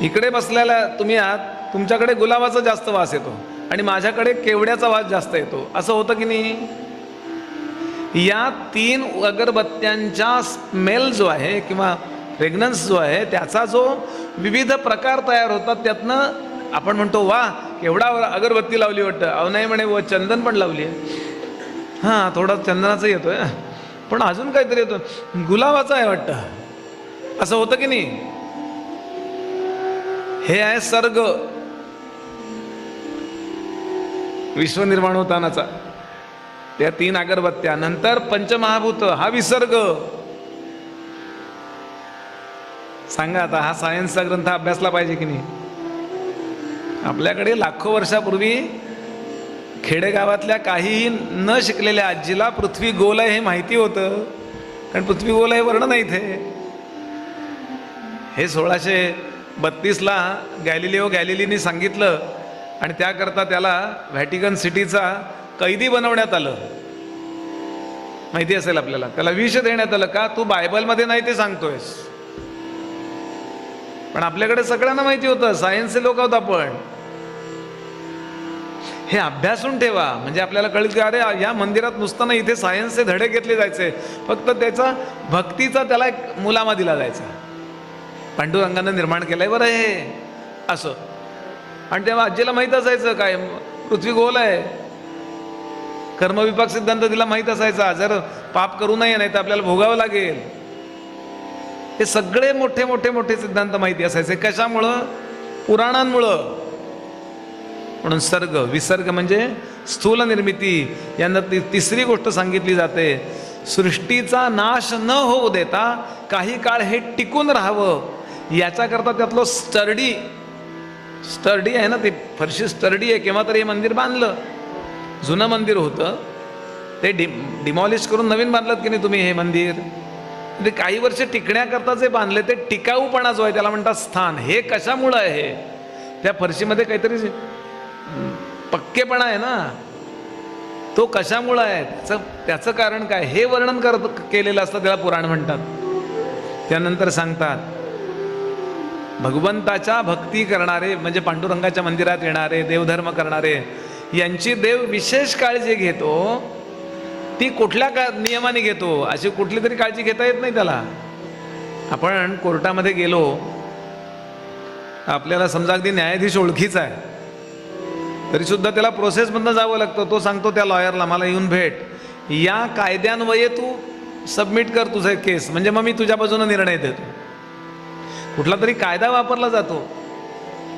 Speaker 2: इकडे बसलेला तुम्ही आहात, तुमच्याकडे गुलाबाचा जास्त वास येतो आणि माझ्याकडे केवड्याचा वास जास्त येतो. असं होतं की नाही? या 3 अगरबत्त्यांचा स्मेल जो आहे किंवा फ्रेग्रन्स जो आहे त्याचा जो विविध प्रकार तयार होतात, त्यातनं आपण म्हणतो वा केवढा अगरबत्ती लावली वाटतं. अहो नाही म्हणे, व चंदन पण लावली आहे. हां, थोडा चंदनाचा येतोय, पण अजून काहीतरी येतो, गुलाबाचा आहे वाटतं. असं होतं की नाही? हे आहे सर्ग, विश्वनिर्माण होतानाचा. त्या 3 अगरबत्त्या, नंतर पंचमहाभूत, हा विसर्ग. सांगा आता, हा सायन्सचा ग्रंथ अभ्यासला पाहिजे की नाही? आपल्याकडे लाखो वर्षापूर्वी खेडेगावातल्या काहीही न शिकलेल्या आजीला पृथ्वी गोल आहे हे माहिती होतं, कारण पृथ्वी गोल आहे वर्णन आहे इथे. हे 1632ला गॅलिलिओ गॅलिलीनी सांगितलं आणि त्याकरता त्याला व्हॅटिकन सिटीचा कैदी बनवण्यात आलं. माहिती असेल आपल्याला. त्याला विष देण्यात आलं. का? तू बायबलमध्ये नाही ते सांगतोयस. पण आपल्याकडे सगळ्यांना माहिती होतं, सायन्सचे लोक आहोत आपण. हे अभ्यासून ठेवा, म्हणजे आपल्याला कळेल की अरे या मंदिरात नुसतं नाही, इथे सायन्सचे धडे घेतले जायचे. फक्त त्याचा भक्तीचा त्याला एक मुलामा दिला जायचा. पांडुरंगानं निर्माण केलंय बरं हे असं. आणि तेव्हा आजीला माहीत असायचं काय, पृथ्वी गोल आहे. कर्मविपाक सिद्धांत तिला माहीत असायचा, जर पाप करू नये नाही तर आपल्याला भोगावं लागेल. हे सगळे मोठे मोठे मोठे सिद्धांत माहिती असायचे. कशामुळं? पुराणांमुळं. म्हणून सर्ग विसर्ग म्हणजे स्थूल निर्मिती. यांना तिसरी गोष्ट सांगितली जाते, सृष्टीचा नाश न होऊ देता काही काळ हे टिकून राहावं याच्याकरता त्यातलं स्टर्डी आहे ना, ती फरशी स्टर्डी आहे. केव्हा तरी हे मंदिर बांधलं, जुनं मंदिर होतं ते डिमॉलिश करून नवीन बांधलं की नाही तुम्ही हे मंदिर. ते काही वर्ष टिकण्याकरता जे बांधले ते टिकाऊपणा जो आहे त्याला म्हणतात स्थान. हे कशामुळं आहे? त्या फरशीमध्ये काहीतरी पक्केपणा आहे ना, तो कशामुळं आहे, त्याचं कारण काय, हे वर्णन केलेलं असतं, त्याला पुराण म्हणतात. त्यानंतर सांगतात भगवंताच्या भक्ती करणारे म्हणजे पांडुरंगाच्या मंदिरात येणारे, देवधर्म करणारे यांची देव विशेष काळजी घेतो. ती कुठल्या नियमाने घेतो, अशी कुठली तरी काळजी घेता येत नाही त्याला. आपण कोर्टामध्ये गेलो, आपल्याला समजा अगदी न्यायाधीश ओळखीचा आहे तरी सुद्धा त्याला प्रोसेसमधनं जावं लागतं. तो सांगतो त्या लॉयरला, मला येऊन भेट, या कायद्यान्वये तू सबमिट कर तुझं केस, म्हणजे मग मी तुझ्या बाजूने निर्णय देतो. कुठला तरी कायदा वापरला जातो.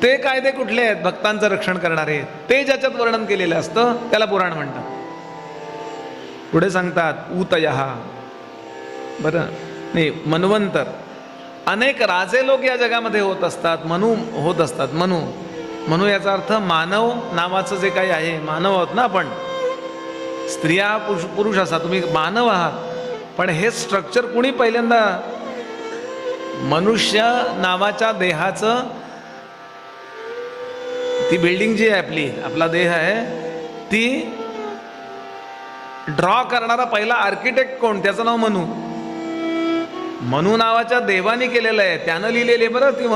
Speaker 2: ते कायदे कुठले आहेत? भक्तांचं रक्षण करणारे, ते ज्याच्यात वर्णन केलेलं असतं त्याला पुराण म्हणतात. पुढे सांगतात ऊतयः, बरं नाही, मन्वंतर. अनेक राजे लोक या जगामध्ये होत असतात, मनु होत असतात. मनु याचा अर्थ मानव नावाचं जे काही आहे. मानव आहोत ना आपण, स्त्रिया पुरुष असा, तुम्ही मानव आहात. पण हे स्ट्रक्चर कुणी पहिल्यांदा, मनुष्य नावाच्या देहाचं, ती बिल्डिंग जी आहे आपला देह आहे, ती ड्रॉ करणारा पहिला आर्किटेक्ट कोण? त्याचं नाव मनु नावाच्या देवानी केलेलं आहे. त्यानं लिहिलेली बरं ती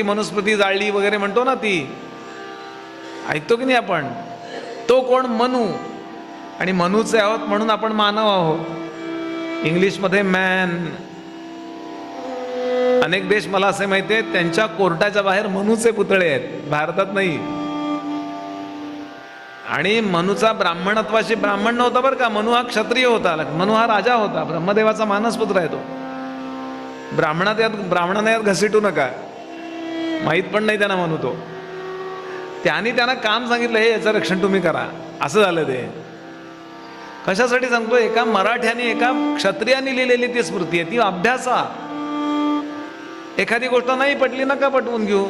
Speaker 2: मनुस्मृती जाळली वगैरे म्हणतो ना, ती ऐकतो की नाही आपण. तो कोण? मनु. आणि मनुचे आहोत म्हणून आपण मानव आहोत. इंग्लिशमध्ये मॅन. अनेक देश मला असे माहिती आहेत त्यांच्या कोर्टाच्या बाहेर मनुचे पुतळे आहेत, भारतात नाही. आणि मनुचा ब्राह्मणत्वाशी ब्राह्मण नव्हता बरं का. मनु हा क्षत्रिय होता, मनु हा राजा होता, ब्रह्मदेवाचा मानसपुत्र आहे तो. ब्राह्मणाने यात घसीटू नका, माहीत पण नाही त्यांना मनु तो. त्यांना काम सांगितलं, हे याचं रक्षण तुम्ही करा. असं झालं ते. कशासाठी सांगतो? एका मराठ्याने एका क्षत्रियाने लिहिलेली ती स्मृती आहे, ती अभ्यासा. एखादी गोष्ट नाही पटली नका पटवून घेऊ,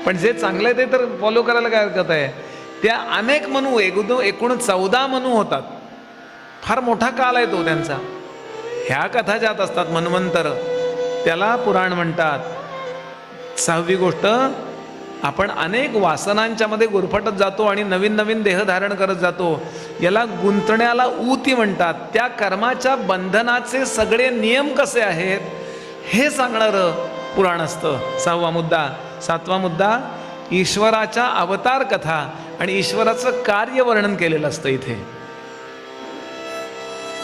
Speaker 2: पण जे चांगलं आहे ते तर फॉलो करायला काय हरकत आहे. त्या अनेक मनु, एकूण 14 मनु होतात. फार मोठा काल आहे तो त्यांचा. ह्या कथा ज्यात असतात मन्वंतर, त्याला पुराण म्हणतात. 6वी गोष्ट आपण अनेक वासनांच्या मध्ये गुरफटत जातो आणि नवीन नवीन देह धारण करत जातो. याला गुंतण्याला ऊती म्हणतात. त्या कर्माच्या बंधनाचे सगळे नियम कसे आहेत हे सांगणारं पुराण असतं. 6वा मुद्दा. 7वा मुद्दा ईश्वराच्या अवतार कथा आणि ईश्वराचं कार्य वर्णन केलेलं असतं. इथे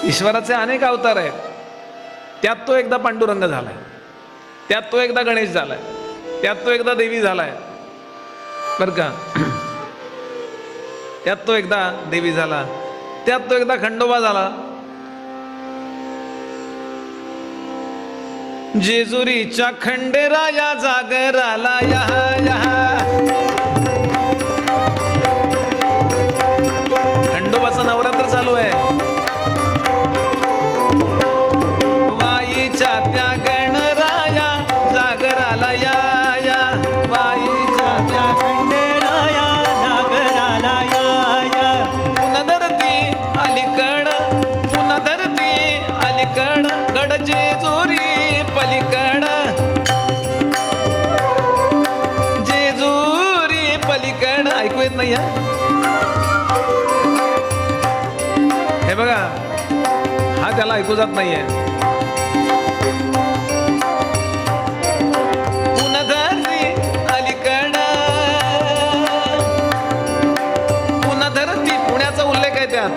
Speaker 2: ईश्वराचे अनेक अवतार आहेत. त्यात तो एकदा पांडुरंग झालाय, त्यात तो एकदा गणेश झालाय, त्यात तो एकदा देवी झालाय बरं का. त्यात तो एकदा देवी झाला, त्यात तो एकदा खंडोबा झाला. जेजुरीच्या खंडेराया जागराला या खंडोबाचं नवरात्र चालू आहे. वाईच्या त्या गणराया जागराला या वाईच्या त्या खंडेराया जागराला या पुन्हा धरती अलीकड पुन्हा धरती अलीकड गड जेजुरी पलीकड जेजुरी पलीकड. ऐकू येत नाही हे बघा, हा त्याला ऐकू जात नाहीये. पुन्हा धरती अलीकड पुन्हा धरती पुण्याचा उल्लेख आहे त्यात.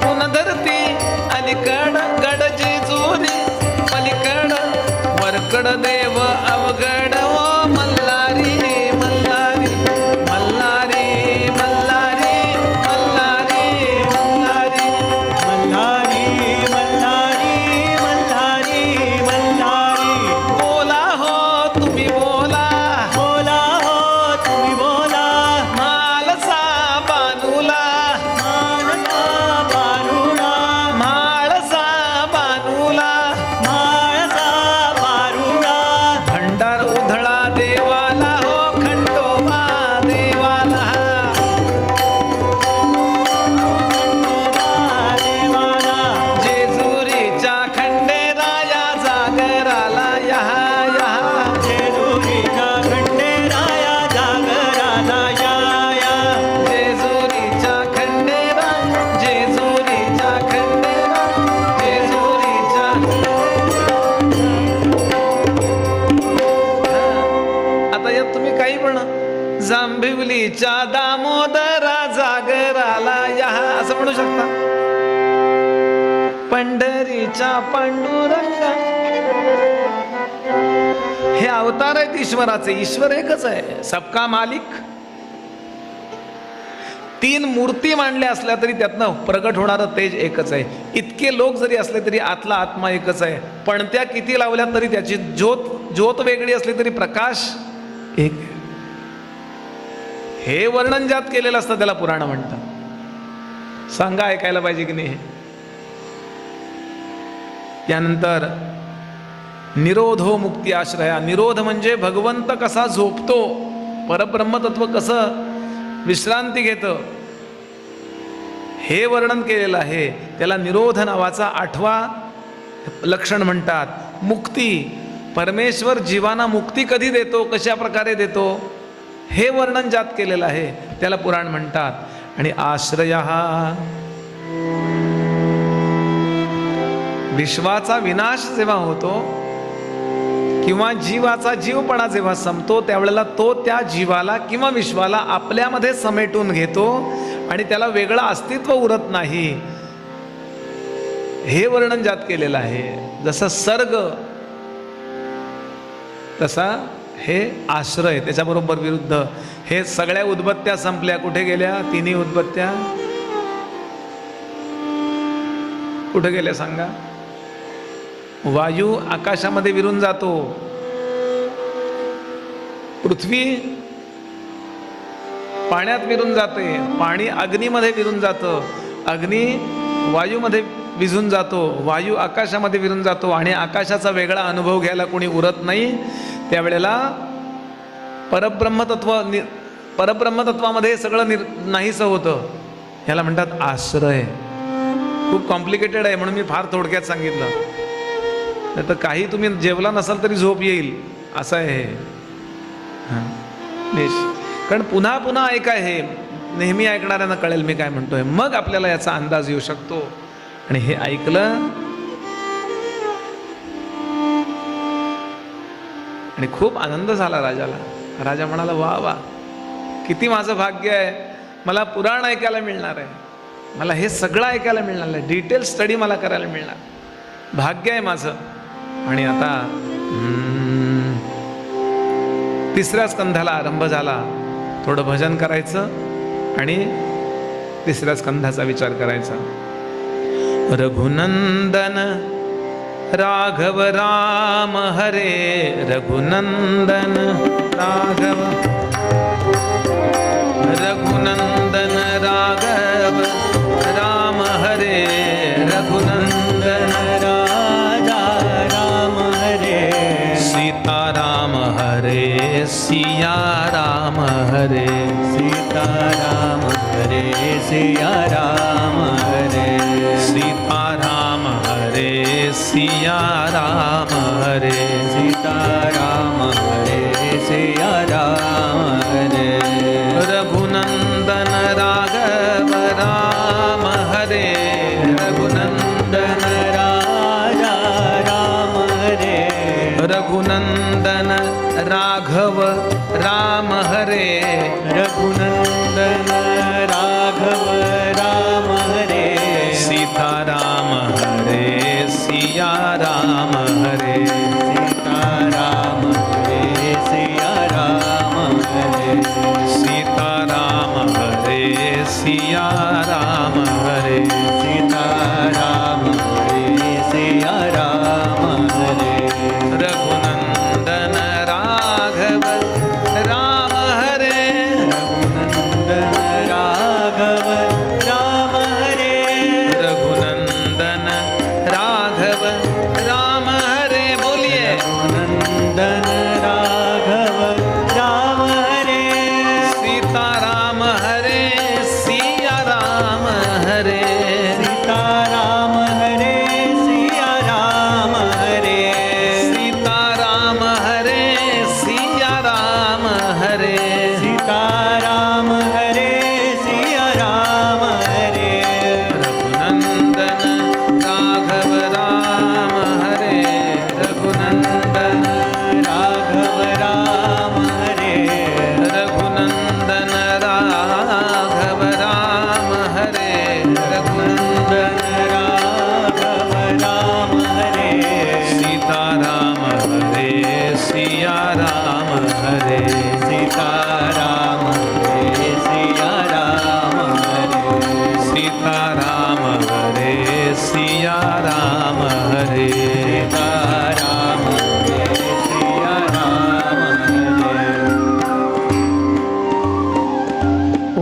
Speaker 2: पुन्हा धरती अलीकड गड जेजुरी पलीकड वरकड देव अवघड ओ मल्हारी मल्हारी मल्हारी मल्हारी मल्हारी मल्हारी मल्हारी मल्हारी मल्हारी मल्हारी. बोला हो तुम्ही बोला बोला हो तुम्ही बोला मालसा बानूला मालसा बानूला माळसा बानूला माळसा बानूला. भंडार उधळा देवाला हो खंडोबा देवाला देवाला. जेजुरीच्या खंडेराया जागराला या जेजुरीच्या खंडेराया जागराला या जेजुरीच्या खंडेरा जेजुरीच्या खंडेरा जेजुरीच्या. आता यात तुम्ही काही पण जांभिवलीच्या दामोदरा जागराला या असं म्हणू शकता. पंढरीच्या पांडुरंगा हे अवतार आहेत ईश्वराचे. ईश्वर एकच आहे, सबका मालिक. 3 मूर्ती मांडल्या असल्या तरी त्यातनं प्रगट होणारं तेज एकच आहे. इतके लोक जरी असले तरी आतला आत्मा एकच आहे. पणत्या किती लावल्या तरी त्याची ज्योत वेगळी असली तरी प्रकाश एक आहे. हे वर्णन ज्यात केलेलं असतं त्याला पुराण म्हणतात. सांगा, ऐकायला पाहिजे की नाही. यानंतर निरोधो मुक्ती आश्रया. निरोध म्हणजे भगवंत कसा झोपतो, परब्रह्मतत्व कसं विश्रांती घेतं हे वर्णन केलेलं आहे. त्याला निरोध नावाचा 8वा लक्षण म्हणतात. मुक्ती, परमेश्वर जीवांना मुक्ती कधी देतो, कशा प्रकारे देतो हे वर्णन ज्यात केलेलं आहे त्याला पुराण म्हणतात. आणि आश्रय विश्वाचा विनाश जेव्हा होतो किंवा जीवाचा जीवपणा जेव्हा संपतो त्यावेळेला तो त्या जीवाला किंवा विश्वाला आपल्यामध्ये समेटून घेतो आणि त्याला वेगळं अस्तित्व उरत नाही हे वर्णन ज्यात केलेलं आहे. जसं सर्ग तसा हे आश्रय त्याच्याबरोबर विरुद्ध. हे सगळ्या उदबत्त्या संपल्या, कुठे गेल्या? 3 उदबत्त्या कुठे गेल्या सांगा? वायू आकाशामध्ये विरून जातो, पृथ्वी पाण्यात विरून जाते, पाणी अग्नीमध्ये विरून जातं, अग्नी वायूमध्ये विझून जातो, वायू आकाशामध्ये विरून जातो आणि आकाशाचा वेगळा अनुभव घ्यायला कोणी उरत नाही. त्यावेळेला परब्रह्मतत्वामध्ये सगळं नाहीसं होतं. ह्याला म्हणतात आश्रय. खूप कॉम्प्लिकेटेड आहे म्हणून मी फार थोडक्यात सांगितलं, नाही तर काही तुम्ही जेवला नसाल तरी झोप येईल असं आहे हे. कारण पुन्हा पुन्हा ऐकाय हे नेहमी ऐकणाऱ्यांना कळेल मी काय म्हणतोय, मग आपल्याला याचा अंदाज येऊ शकतो. आणि हे ऐकलं आणि खूप आनंद झाला राजाला. राजा म्हणाला, वा वा, किती माझं भाग्य आहे, मला पुराण ऐकायला मिळणार आहे, मला हे सगळं ऐकायला मिळणार आहे, डिटेल स्टडी मला करायला मिळणार, भाग्य आहे माझं. आणि आता तिसऱ्या स्कंधाला आरंभ झाला. थोडं भजन करायचं आणि तिसऱ्या स्कंधाचा विचार करायचा. रघुनंदन राघव राम हरे, रघुनंदन राघव, रघुनंदन राघव राम हरे, रघुनंदन
Speaker 1: राजा राम हरे,
Speaker 2: सीता राम हरे, सिया राम हरे,
Speaker 1: सीता राम हरे, सिया राम हरे,
Speaker 2: सीता राम हरे, सिया राम हरे,
Speaker 1: सीता राम हरे, सिया राम हरे,
Speaker 2: रघुनंदन राघव राम हरे, रघुनंदन
Speaker 1: राजा राम हरे,
Speaker 2: रघुनंदन राघव राम हरे,
Speaker 1: रघुनंदन राघव राम हरे,
Speaker 2: सीता राम हरे, सिया राम हरे,
Speaker 1: सीता राम हरे, सिया राम हरे,
Speaker 2: सीता राम हरे, सिया राम हरे,
Speaker 1: सीता राम हरे, सिया राम हरे,
Speaker 2: रघुनंदन राघव राम हरे,
Speaker 1: रघुनंदन राघव राम हरे,
Speaker 2: रघुनंदन राघव राम हरे. बोलिए,
Speaker 1: रघुनंदन राघव राम हरे,
Speaker 2: सीता राम हरे, सिया राम हरे,
Speaker 1: सीता राम हरे, सिया राम हरे,
Speaker 2: सीता राम हरे, सिया राम हरे,
Speaker 1: सीता राम हरे, सिया राम हरे,
Speaker 2: रघुनंदन राघव राम हरे, रघुनंदन
Speaker 1: राघव राम हरे,
Speaker 2: रघुनंदन राघव राम हरे, रघुनंदन
Speaker 1: राघव राम हरे,
Speaker 2: सीता राम हरे, सिया राम हरे,
Speaker 1: सीता राम हरे, सिया राम हरे,
Speaker 2: सीता राम हरे, सिया राम हरे.
Speaker 1: सीता राम हरे, सिया राम हरे.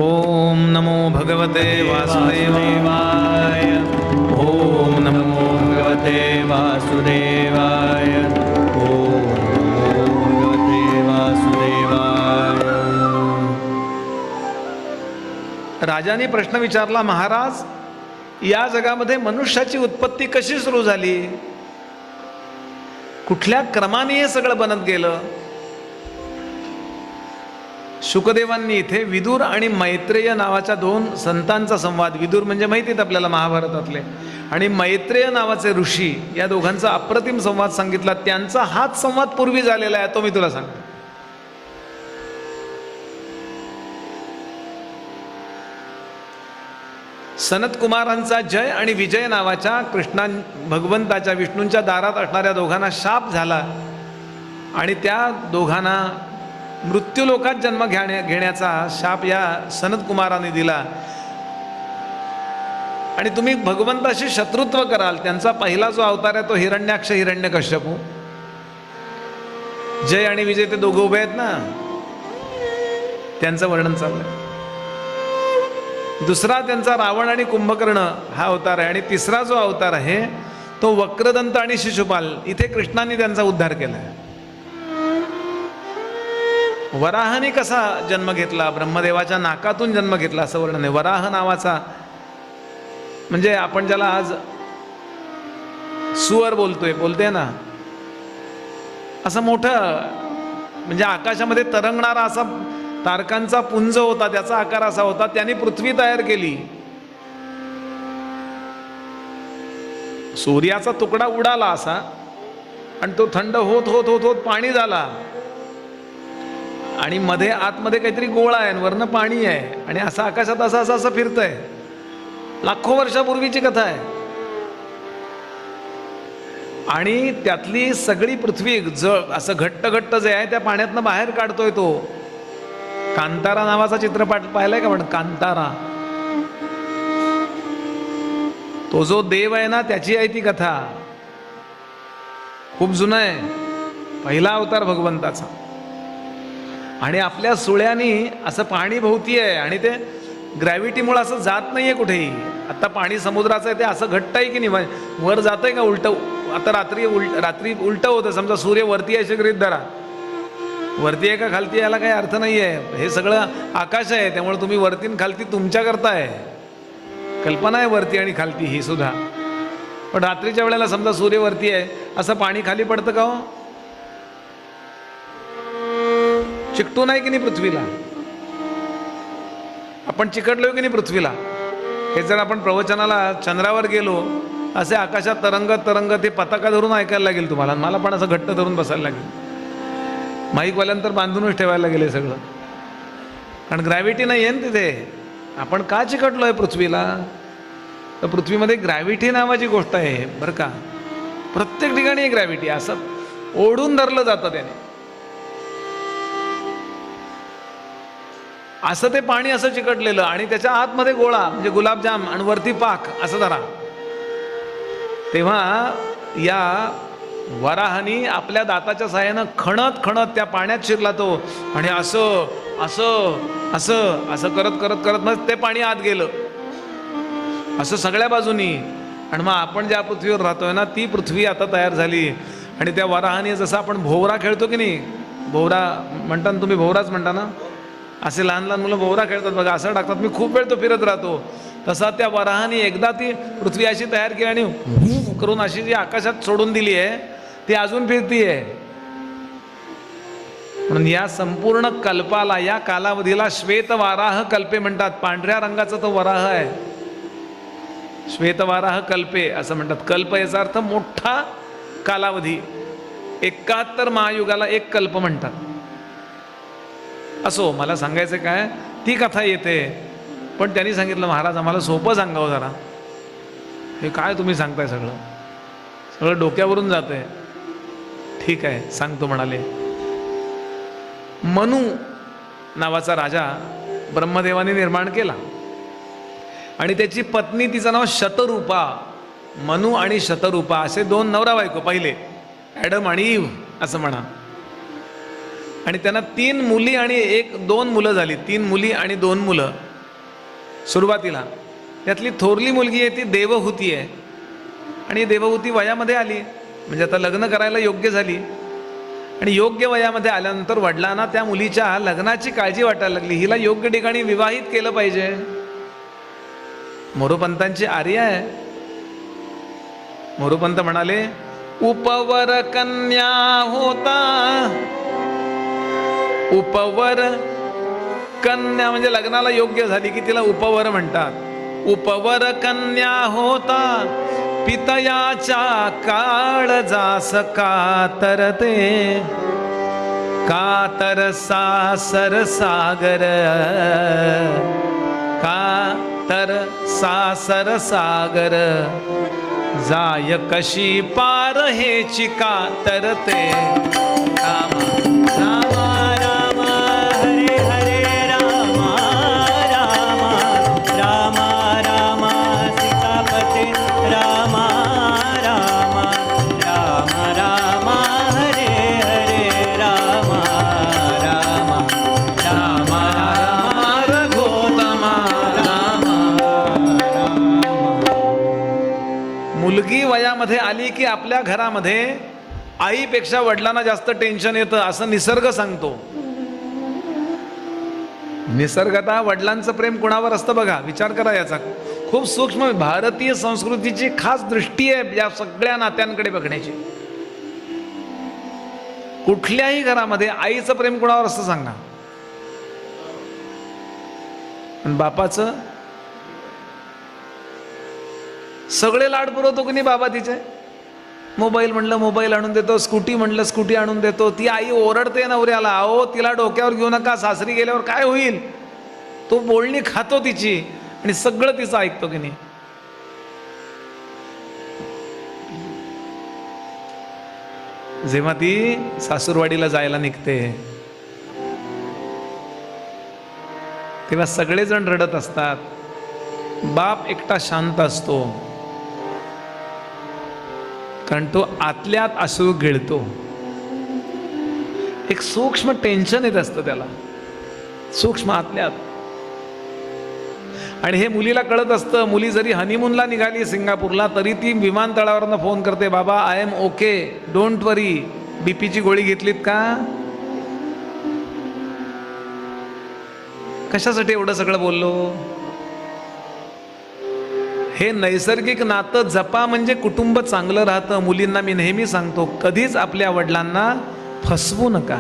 Speaker 2: ओम नमो भगवते वासुदेवाय, ओम नमो
Speaker 1: भगवते वासुदेवाय, ओम नमो भगवते वासुदेवाय.
Speaker 2: राजाने प्रश्न विचारला, महाराज, या जगामध्ये मनुष्याची उत्पत्ती कशी सुरू झाली, कुठल्या क्रमाने हे सगळं बनत गेलं. शुकदेवांनी इथे विदुर आणि मैत्रेय नावाच्या दोन संतांचा संवाद, विदुर म्हणजे माहितीत आपल्याला महाभारतातले, आणि मैत्रेय नावाचे ऋषी, या दोघांचा अप्रतिम संवाद सांगितला. त्यांचा हाच संवाद पूर्वी झालेला आहे, तो मी तुला सांगतो. सनत कुमारांचा जय आणि विजय नावाच्या कृष्णा भगवंताच्या विष्णूंच्या दारात असणाऱ्या दोघांना शाप झाला आणि त्या दोघांना मृत्यूलोकात जन्म घेण्याचा शाप या सनत कुमारांनी दिला. आणि तुम्ही भगवंताशी शत्रुत्व कराल. त्यांचा पहिला जो अवतार आहे तो हिरण्याक्ष हिरण्यकश्यपू. जय आणि विजय ते दोघं उभे आहेत ना, त्यांचं वर्णन चाललंय. दुसरा त्यांचा रावण आणि कुंभकर्ण हा अवतार आहे. आणि तिसरा जो अवतार आहे तो वक्रदंत आणि शिशुपाल. इथे कृष्णाने त्यांचा उद्धार केलाय. वराहाने कसा जन्म घेतला, ब्रह्मदेवाच्या नाकातून जन्म घेतला असं वर्णन आहे. वराह नावाचा म्हणजे आपण ज्याला आज सुअर बोलते ना, असं मोठं म्हणजे आकाशामध्ये तरंगणारा असा तारकांचा पुंज होता, त्याचा आकार असा होता. त्यांनी पृथ्वी तयार केली. सूर्याचा तुकडा उडाला असा आणि तो थंड होत होत होत होत पाणी झाला आणि मध्ये आतमध्ये काहीतरी गोळा आहे, वरनं पाणी आहे आणि असं आकाशात असं असं असं फिरतंय. लाखो वर्षापूर्वीची कथा आहे. आणि त्यातली सगळी पृथ्वी जळ असं घट्ट घट्ट जे आहे त्या पाण्यातनं बाहेर काढतोय तो. कांतारा नावाचा चित्रपट पाहिलाय का? पण कांतारा, तो जो देव आहे ना, त्याची आहे ती कथा. खूप जुना आहे, पहिला अवतार भगवंताचा. आणि आपल्या सुळ्यानी असं पाणी भोवती आहे आणि ते ग्रॅव्हिटीमुळे असं जात नाहीये कुठेही. आता पाणी समुद्राचं आहे, ते असं घट्ट आहे की नाही, वर जातंय का उलट? आता रात्री उलट होतं. समजा सूर्य वरती आहे, गृहीत धरा, वरती आहे का खालती, याला काही अर्थ नाही आहे. हे सगळं आकाश आहे, त्यामुळे तुम्ही वरती आणि खालती तुमच्या करता आहे. कल्पना आहे वरती आणि खालती ही सुद्धा. पण रात्रीच्या वेळेला समजा सूर्य वरती आहे, असं पाणी खाली पडतं का हो? चिकटून आहे की नाही पृथ्वीला? आपण चिकटलो की नाही पृथ्वीला? हे जर आपण प्रवचनाला चंद्रावर गेलो, असे आकाशात तरंगत तरंगत ते पताका धरून ऐकायला लागेल तुम्हाला. मला पण असं घट्ट धरून बसायला लागेल. माईकवाल्यांतर बांधूनच ठेवायला गेले सगळं, कारण ग्रॅव्हिटी नाही आहे ना तिथे. आपण का चिकटलोय पृथ्वीला? तर पृथ्वीमध्ये ग्रॅव्हिटी नावाची गोष्ट आहे बरं का. प्रत्येक ठिकाणी ग्रॅव्हिटी असं ओढून धरलं जातं त्याने. असं ते पाणी असं चिकटलेलं आणि त्याच्या आतमध्ये गोळा म्हणजे गुलाबजाम आणि वरती पाक असं धरा. तेव्हा या वराहानी आपल्या दाताच्या साहाय्यानं खणत खणत त्या पाण्यात शिरला तो आणि असं असं असं असं करत करत करत मग ते पाणी आत गेलं असं सगळ्या बाजूनी. आणि मग आपण ज्या पृथ्वीवर राहतोय ना, ती पृथ्वी आता तयार झाली. आणि त्या वराहाने जसं आपण भोवरा खेळतो की नाही, भोवरा म्हणता ना तुम्ही, भोवराच म्हणता ना, असे लहान लहान मुलं भोवरा खेळतात बघा, असं टाकतात. मी खूप वेळ तो फिरत राहतो. तसा त्या वराहाने एकदा ती पृथ्वी अशी तयार केली आणि करून अशी जी आकाशात सोडून दिली आहे, ती अजून फिरतीये. म्हणून या संपूर्ण कल्पाला, या कालावधीला श्वेतवाराह कल्पे म्हणतात. पांढऱ्या रंगाचा तो वराह आहे, श्वेतवाराह कल्पे असं म्हणतात. कल्प याचा अर्थ मोठा कालावधी. 71 महायुगाला एक कल्प म्हणतात. असो, मला सांगायचं काय, ती कथा येते. पण त्यांनी सांगितलं, महाराज आम्हाला सोपं सांगावं जरा. हे काय तुम्ही सांगताय, सगळं सगळं डोक्यावरून जातंय. ठीक आहे सांगतो म्हणाले. मनू नावाचा राजा ब्रह्मदेवाने निर्माण केला आणि त्याची पत्नी, तिचं नाव शतरूपा. मनू आणि शतरूपा असे 2 नवरा बायको पहिले, ॲडम आणि ईव असं म्हणा. आणि त्यांना 3 मुली आणि 2 मुलं झाली. 3 मुली आणि 2 मुलं सुरुवातीला. त्यातली थोरली मुलगी आहे ती देवहूती आहे. आणि देवहूती वयामध्ये आली, म्हणजे आता लग्न करायला योग्य झाली. आणि योग्य वयामध्ये आल्यानंतर वडिलांना त्या मुलीच्या लग्नाची काळजी वाटायला लागली. हिला योग्य ठिकाणी विवाहित केलं पाहिजे. मोरोपंतांची आर्या आहे. मोरोपंत म्हणाले, उपवर कन्या होता. उपवर कन्या म्हणजे लग्नाला योग्य झाली की तिला उपवर म्हणतात. उपवर कन्या होता, पितयाच्या काळजास कातरते. कातर सासर सागर, कातर सासर सागर. जाय कशी पार हेची कातरते. राम राम राम हरे हरे राम राम राम राम सीतापते राम राम राम राम हरे हरे राम राम राम राम रघुतम राम राम. मुलगी वयामध्ये आली की आपल्या घरामध्ये आईपेक्षा वडिलांना जास्त टेन्शन येतं असं निसर्ग सांगतो. निसर्गतः वडिलांचं प्रेम कुणावर असतं बघा, विचार करा याचा. खूप सूक्ष्म भारतीय संस्कृतीची खास दृष्टी आहे या सगळ्या नात्यांकडे बघण्याची. कुठल्याही घरामध्ये आईचं प्रेम कुणावर असतं सांगा? आणि बापाचं सगळे लाड पुरवतो की नाही बाबा तिचे. मोबाईल म्हणलं मोबाईल आणून देतो, स्कूटी म्हणलं स्कूटी आणून देतो. ती आई ओरडते नवऱ्याला, अहो तिला डोक्यावर घेऊ नका, सासरी गेल्यावर काय होईल. तो बोलणी खातो तिची आणि सगळं तिचं ऐकतो की नाही. जेव्हा ती सासूरवाडीला जायला निघते तेव्हा सगळेजण रडत असतात. बाप एकटा शांत असतो, कारण तो आतल्यात अश्रू गिळतो. एक सूक्ष्म टेन्शन येत असतं त्याला, सूक्ष्म आतल्यात. आणि हे मुलीला कळत असतं. मुली जरी हनीमूनला निघाली सिंगापूरला तरी ती विमानतळावरनं फोन करते, बाबा आय एम ओके, डोंट वरी. बीपीची गोळी घेतलीत का? कशासाठी एवढं सगळं बोललो? हे नैसर्गिक नातं जपा, म्हणजे कुटुंब चांगलं राहतं. मुलींना मी नेहमी सांगतो, कधीच आपल्या वडिलांना फसवू नका.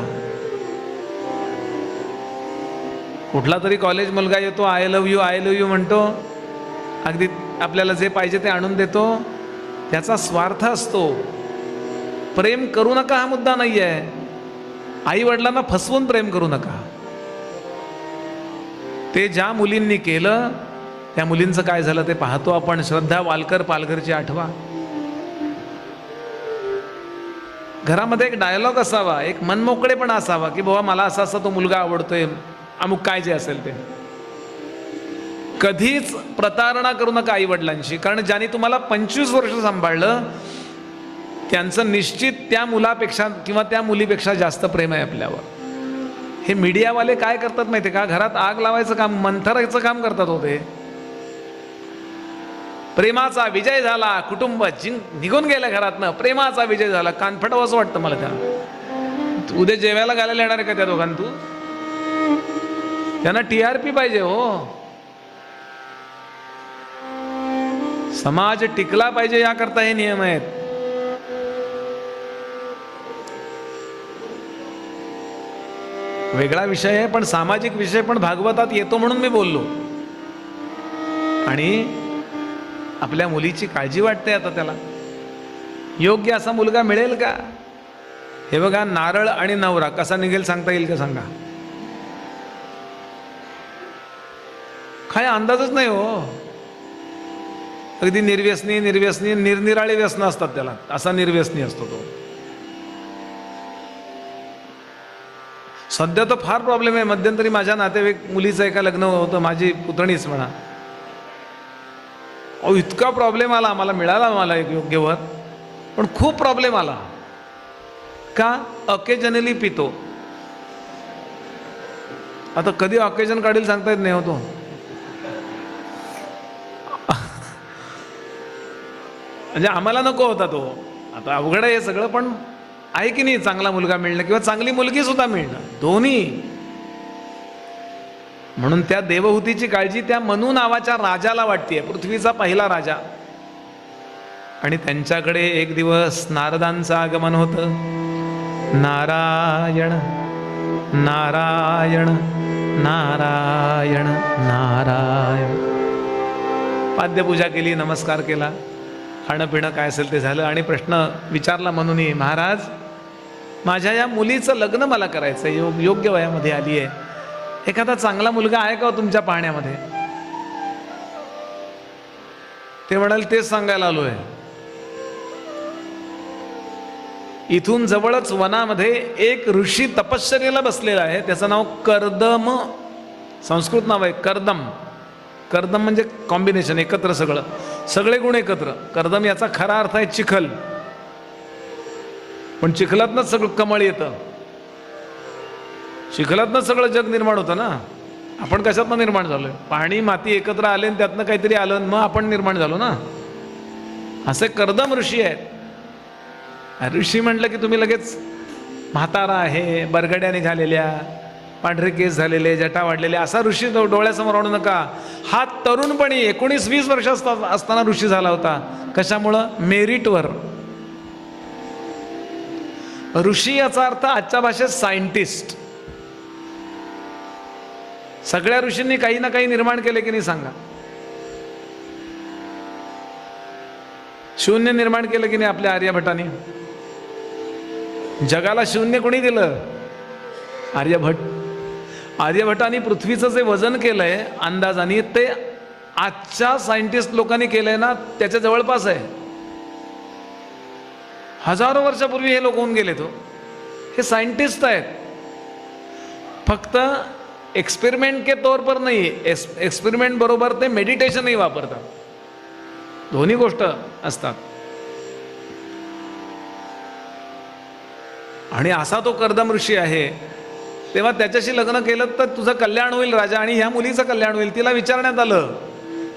Speaker 2: कुठला तरी कॉलेज मुलगा येतो, आय लव्ह यू म्हणतो, अगदी आपल्याला जे पाहिजे ते आणून देतो, त्याचा स्वार्थ असतो. प्रेम करू नका हा मुद्दा नाही आहे. आई वडिलांना फसवून प्रेम करू नका. ते ज्या मुलींनी केलं त्या मुलींचं काय झालं ते पाहतो आपण. श्रद्धा वालकर पालघरची आठवा. घरामध्ये एक डायलॉग असावा, एक मनमोकळेपणा असावा की बाबा मला असा असा तो मुलगा आवडतोय, अमुक काय जे असेल ते. कधीच प्रतारणा करू नका आई वडिलांची, कारण ज्यांनी तुम्हाला 25 वर्ष सांभाळलं त्यांचं निश्चित त्या मुलापेक्षा किंवा त्या मुलीपेक्षा जास्त प्रेम आहे आपल्यावर. हे मीडियावाले काय करतात माहिती का? घरात आग लावायचं काम, मंथरायचं काम करतात होते. प्रेमाचा विजय झाला, कुटुंब निघून गेलं घरातनं, प्रेमाचा विजय झाला. कान फटावं असं वाटतं मला. त्या उद्या जेवायला घालायला येणार आहे का त्या दोघांना? तू त्यांना TRP पाहिजे हो. समाज टिकला पाहिजे याकरता हे नियम आहेत. वेगळा विषय आहे, पण सामाजिक विषय पण भागवतात येतो म्हणून मी बोललो. आणि आपल्या मुलीची काळजी वाटते. आता त्याला योग्य असा मुलगा मिळेल का? हे बघा, नारळ आणि नवरा कसा निघेल सांगता येईल का? सांगा. काय अंदाजच नाही हो. अगदी निर्व्यसनी निरनिराळी व्यसनं असतात त्याला. असा निर्व्यसनी असतो तो. सध्या तर फार प्रॉब्लेम आहे. मध्यंतरी माझ्या नातेवाईक मुलीचं एका लग्न होतं, माझी पुतणीच म्हणा. अहो इतका प्रॉब्लेम आला आम्हाला. मिळाला मला एक योग्य वर, पण खूप प्रॉब्लेम आला. का? ऑकेजनली पितो. आता कधी ऑकेजन काढील सांगता येत नाही होतो. म्हणजे आम्हाला नको होता तो. आता अवघड आहे हे सगळं, पण आहे की नाही चांगला मुलगा मिळणं किंवा चांगली मुलगी सुद्धा मिळणं, दोन्ही. म्हणून त्या देवहूतीची काळजी त्या मनू नावाच्या राजाला वाटते, पृथ्वीचा पहिला राजा. आणि त्यांच्याकडे एक दिवस नारदांचं आगमन होतं. नारायण नारायण नारायण नारायण. पाद्यपूजा केली, नमस्कार केला, खाणं पिणं काय असेल ते झालं. आणि प्रश्न विचारला मनूनी, महाराज माझ्या या मुलीचं लग्न मला करायचं, योग्य वयामध्ये आली आहे, एखादा चांगला मुलगा आहे का तुमच्या पाहण्यामध्ये? ते म्हणाले तेच सांगायला आलोय. इथून जवळच वनामध्ये एक ऋषी तपश्चर्येला बसलेला आहे. त्याचं नाव कर्दम, संस्कृत नाव आहे कर्दम. कर्दम म्हणजे कॉम्बिनेशन, एकत्र, सगळे गुण एकत्र. कर्दम याचा खरा अर्थ आहे चिखल. पण चिखलातनंच सगळं कमळ येतं. चिखलातनंच सगळं जग निर्माण होतं ना. आपण कशातनं निर्माण झालोय? पाणी माती एकत्र आले आणि त्यातनं काहीतरी आलं, मग आपण निर्माण झालो ना. असे कर्दम ऋषी आहेत. ऋषी म्हटलं की तुम्ही लगेच म्हातारा आहे, बरगड्या निघालेल्या, पांढरे केस झालेले, जटा वाढलेले, असा ऋषी डोळ्यासमोर आणू नका. हा तरुणपणी 19-20 वर्ष असताना ऋषी झाला होता. कशामुळं? मेरिटवर. ऋषी याचा अर्थ आजच्या भाषेत सायंटिस्ट. सगळ्या ऋषींनी काही ना काही निर्माण केले की नाही सांगा. शून्य निर्माण केलं की नाही आपल्या आर्यभटाने. जगाला शून्य कोणी दिलं? आर्यभट. आर्यभटाने पृथ्वीचं जे वजन केलंय अंदाजाने ते आजच्या सायंटिस्ट लोकांनी केलंय ना त्याच्या जवळपास आहे. हजारो वर्षापूर्वी हे लोक होऊन गेले. तो हे सायंटिस्ट आहेत. फक्त एक्सपेरिमेंट के तौर पर नाही, एक्सपेरिमेंट बरोबर ते मेडिटेशनही वापरतात. दोन्ही गोष्ट असतात. आणि असा तो कर्दम ऋषी आहे. तेव्हा त्याच्याशी लग्न केलं तर तुझं कल्याण होईल राजा, आणि ह्या मुलीचं कल्याण होईल. तिला विचारण्यात आलं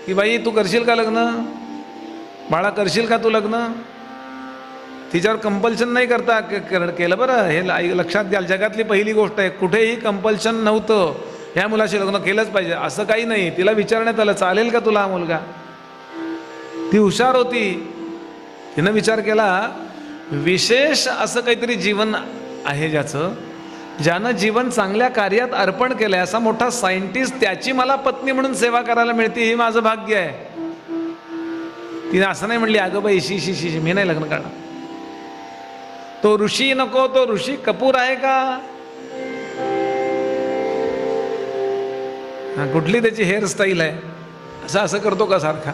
Speaker 2: की बाई तू करशील का लग्न, बाळा करशील का तू लग्न. तिच्यावर कंपल्शन नाही करता केलं. बरं हे लक्षात घ्याल, जगातली पहिली गोष्ट आहे, कुठेही कंपल्शन नव्हतं ह्या मुलाशी लग्न केलंच पाहिजे असं काही नाही. तिला विचारण्यात आलं चालेल का तुला हा मुलगा. ती हुशार होती. तिनं विचार केला विशेष असं काहीतरी जीवन आहे ज्यानं जीवन चांगल्या कार्यात अर्पण केलंय, असा मोठा सायंटिस्ट, त्याची मला पत्नी म्हणून सेवा करायला मिळते, हे माझं भाग्य आहे. तिने असं नाही म्हणली अगं बाई शी शी शी मी नाही लग्न करणार. तो ऋषी नको, तो ऋषी कपूर आहे का. कुठली त्याची हेअरस्टाईल आहे, असं असं करतो का सारखा.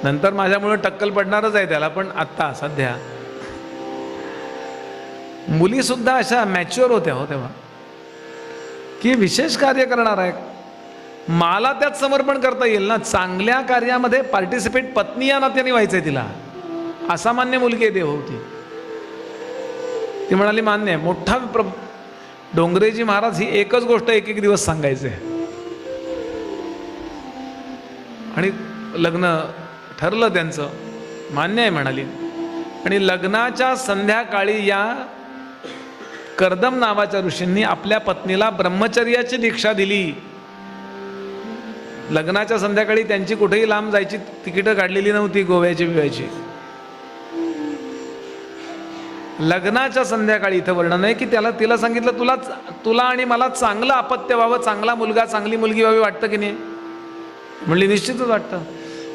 Speaker 2: नंतर माझ्यामुळे टक्कल पडणारच आहे त्याला, पण आत्ता सध्या मुली सुद्धा अशा मॅच्युअर होत्या हो तेव्हा, की विशेष कार्य करणार आहे, मला त्यात समर्पण करता येईल ना, चांगल्या कार्यामध्ये पार्टिसिपेट पत्नी या नात्याने व्हायचंय तिला. असामान्य मुलगी देव होती. ती म्हणाली मान्य आहे. मोठा डोंगरेजी महाराज ही एकच गोष्ट एक एक दिवस सांगायचे, आणि लग्न ठरलं त्यांचं. मान्य आहे म्हणाली. आणि लग्नाच्या संध्याकाळी या कर्दम नावाच्या ऋषींनी आपल्या पत्नीला ब्रह्मचर्याची दीक्षा दिली. लग्नाच्या संध्याकाळी त्यांची कुठेही लांब जायची तिकीटं काढलेली नव्हती गोव्याची बिव्याची. लग्नाच्या संध्याकाळी इथं वर्णन आहे की तिला सांगितलं तुला आणि मला चांगलं अपत्य व्हावं, चांगला मुलगा चांगली मुलगी व्हावी वाटतं की नाही. म्हणली निश्चितच वाटतं.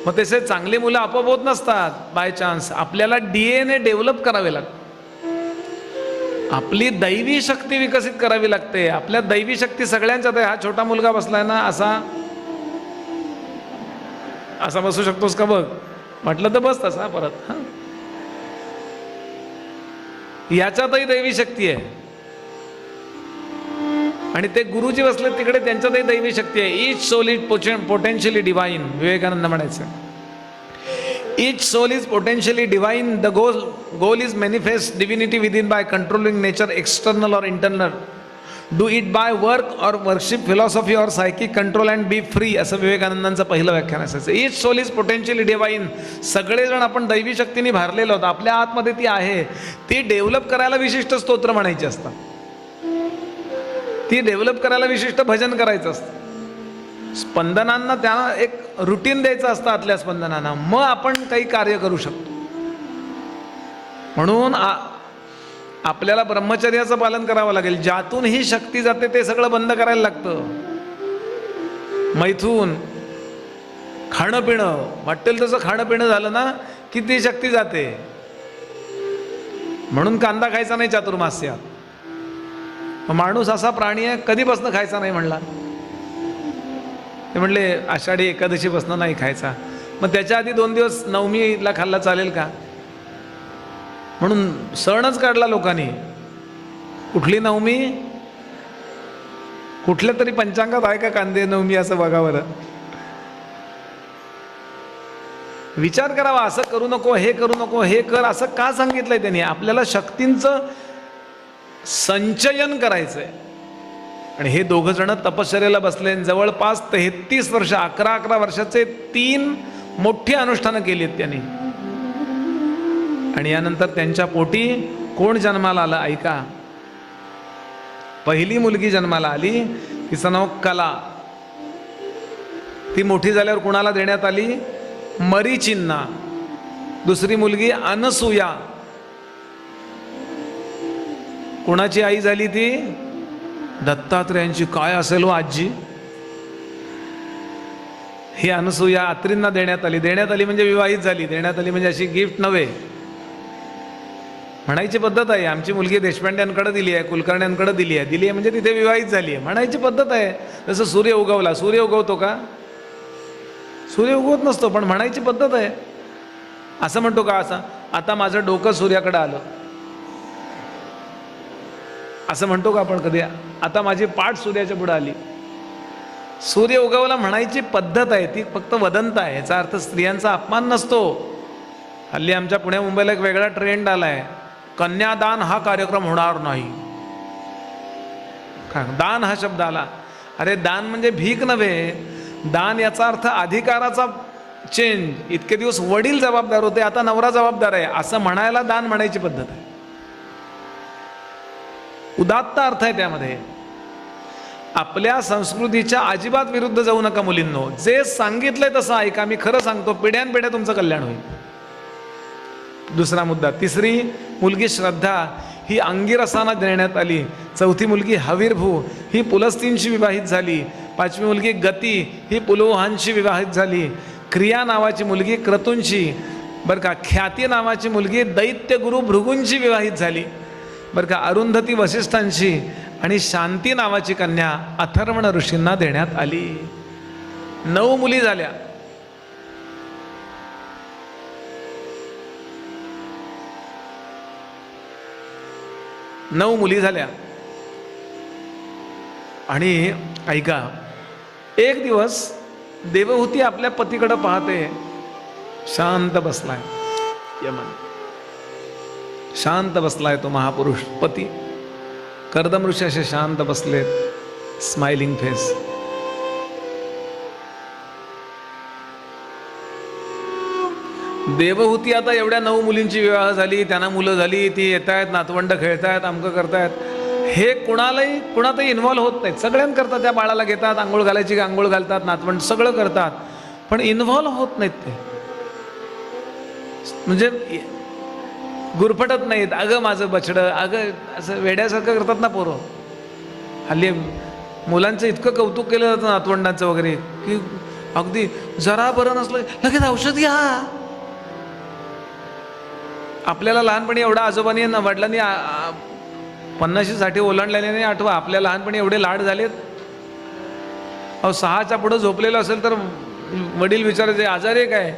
Speaker 2: मग तसे चांगली मुलं आपोआप होत नसतात बाय चान्स. आपल्याला DNA डेव्हलप करावे लागते. आपली दैवी शक्ती विकसित करावी लागते. आपल्या दैवी शक्ती सगळ्यांच्यात आहे. हा छोटा मुलगा बसलाय ना असा बसू शकतोस का बघ, म्हटलं तर बस तसा परत. याच्यातही दैवी शक्ती आहे. आणि ते गुरुजी बसले तिकडे, त्यांच्यातही दैवी शक्ती आहे. Each soul is potentially divine. Vivekananda म्हणायचं each soul is potentially divine. The goal is manifest divinity within by controlling nature external और internal. Do it by work और वर्कशिप फिलॉसॉफी और psychic control and be free. असं विवेकानंदांचं पहिलं व्याख्यान असायचं. Each soul is potentially divine. सगळेजण आपण दैवी शक्तीने भारलेलो आहोत. आपल्या आतमध्ये ती आहे. ती डेव्हलप करायला विशिष्ट स्तोत्र म्हणायची असतात. ती डेव्हलप करायला विशिष्ट भजन करायचं असतं. स्पंदनांना त्यांना एक रुटीन द्यायचं असतं आतल्या स्पंदनांना, मग आपण काही कार्य करू शकतो. म्हणून आपल्याला ब्रह्मचर्याचं पालन करावं लागेल. ज्यातून ही शक्ती जाते ते सगळं बंद करायला लागतं. मैथून खाणं पिणं, वाटेल तसं खाणं पिणं झालं ना की ती शक्ती जाते. म्हणून कांदा खायचा नाही चातुर्मास्यात. माणूस असा प्राणी आहे कधीपासून खायचा नाही म्हणला. ते म्हणले आषाढी एकादशीपासून नाही खायचा. मग त्याच्या आधी 2 दिवस नवमीला खाल्ला चालेल का. म्हणून सणच काढला लोकांनी. कुठली नवमी, कुठल्या तरी पंचांगात आहे का कांदे नवमी असं बघा बरं. विचार करावा. असं करू नको, हे करू नको, हे कर, असं का सांगितलंय त्यांनी. आपल्याला शक्तींचं संचयन करायचंय. आणि हे दोघं जण तपश्चर्याला बसले. जवळपास 33 वर्ष, 11 वर्षाचे 3 मोठी अनुष्ठानं केली आहेत त्यांनी. आणि यानंतर त्यांच्या पोटी कोण जन्माला आलं ऐका. पहिली मुलगी जन्माला आली, तिचं नाव कला. ती मोठी झाल्यावर कुणाला देण्यात आली, मरीचिंना. दुसरी मुलगी अनसूया. कुणाची आई झाली ती, दत्तात्रेयांची काय असेल हो आजी. ही अनसूया अत्रींना देण्यात आली म्हणजे विवाहित झाली. देण्यात आली म्हणजे अशी गिफ्ट नव्हे, म्हणायची पद्धत आहे. आमची मुलगी देशपांड्यांकडे दिली आहे, कुलकर्ण्यांकडे दिली आहे म्हणजे तिथे विवाहित झाली आहे, म्हणायची पद्धत आहे. जसं सूर्य उगवला, सूर्य उगवतो का? सूर्य उगवत नसतो, पण म्हणायची पद्धत आहे. असं म्हणतो का? असं आता माझं डोकं सूर्याकडे आलं असं म्हणतो का आपण कधी? आता माझी पाठ सूर्याच्या पुढे आली. सूर्य उगवला म्हणायची पद्धत आहे, ती फक्त वदंत आहे. याचा अर्थ स्त्रियांचा अपमान नसतो. हल्ली आमच्या पुण्या मुंबईला एक वेगळा ट्रेंड आलाय, कन्यादान हा कार्यक्रम होणार नाही. दान हा शब्द आला. अरे दान म्हणजे भीक नव्हे. दान याचा अर्थ अधिकाराचा चेंज. इतके दिवस वडील जबाबदार होते, आता नवरा जबाबदार आहे असं म्हणायला दान म्हणायची पद्धत आहे. उदात्त अर्थ आहे त्यामध्ये. आपल्या संस्कृतीच्या अजिबात विरुद्ध जाऊ नका मुलींनो. जे सांगितलंय तसं ऐका. मी खरं सांगतो, पिढ्यानपिढ्या तुमचं कल्याण होईल. दुसरा मुद्दा. तिसरी मुलगी श्रद्धा ही अंगिरसाना देण्यात आली. चौथी मुलगी हवीरभू ही पुलस्तींशी विवाहित झाली. पाचवी मुलगी गती ही पुलोहांशी विवाहित झाली. क्रिया नावाची मुलगी क्रतूंशी, बरं का. ख्याती नावाची मुलगी दैत्यगुरु भृगूंशी विवाहित झाली, बरं का. अरुंधती वसिष्ठांशी आणि शांती नावाची कन्या अथर्वण ऋषींना देण्यात आली. 9 मुली झाल्या. नऊ मुली झाल्या. आणि ऐका, एक दिवस देवहूती आपल्या पतीकडे पाहते. शांत बसलाय यमन, शांत बसलाय तो महापुरुष पती. कर्दम ऋषी असे शांत बसलेत, स्माइलिंग फेस. देवहूती आता एवढ्या 9 मुलींची विवाह झाली, त्यांना मुलं झाली, ती येत आहेत, नातवंड खेळतायत, अमकं करतायत. हे कुणातही इन्व्हॉल्व होत नाहीत. सगळ्यांना करतात. त्या बाळाला घेतात, आंघोळ घालायची की आंघोळ घालतात, नातवंड सगळं करतात, पण इन्व्हॉल्व होत नाहीत. ते म्हणजे गुरफटत नाहीत. अगं माझं बछडं, अगं असं वेड्यासारखं करतात ना पोरं. हल्ली मुलांचं इतकं कौतुक केलं जातं नातवंडांचं वगैरे, की अगदी जरा बरं नसलं लगेच औषध घ्या. आपल्याला लहानपणी एवढा आजोबांनी वडिलांनी 50-60 ओलांडल्याने नाही आठवा. आपल्या लहानपणी एवढे लाड झालेत. अहो 6च्या पुढं झोपलेलं असेल तर वडील विचारायचे आजारी आहे काय.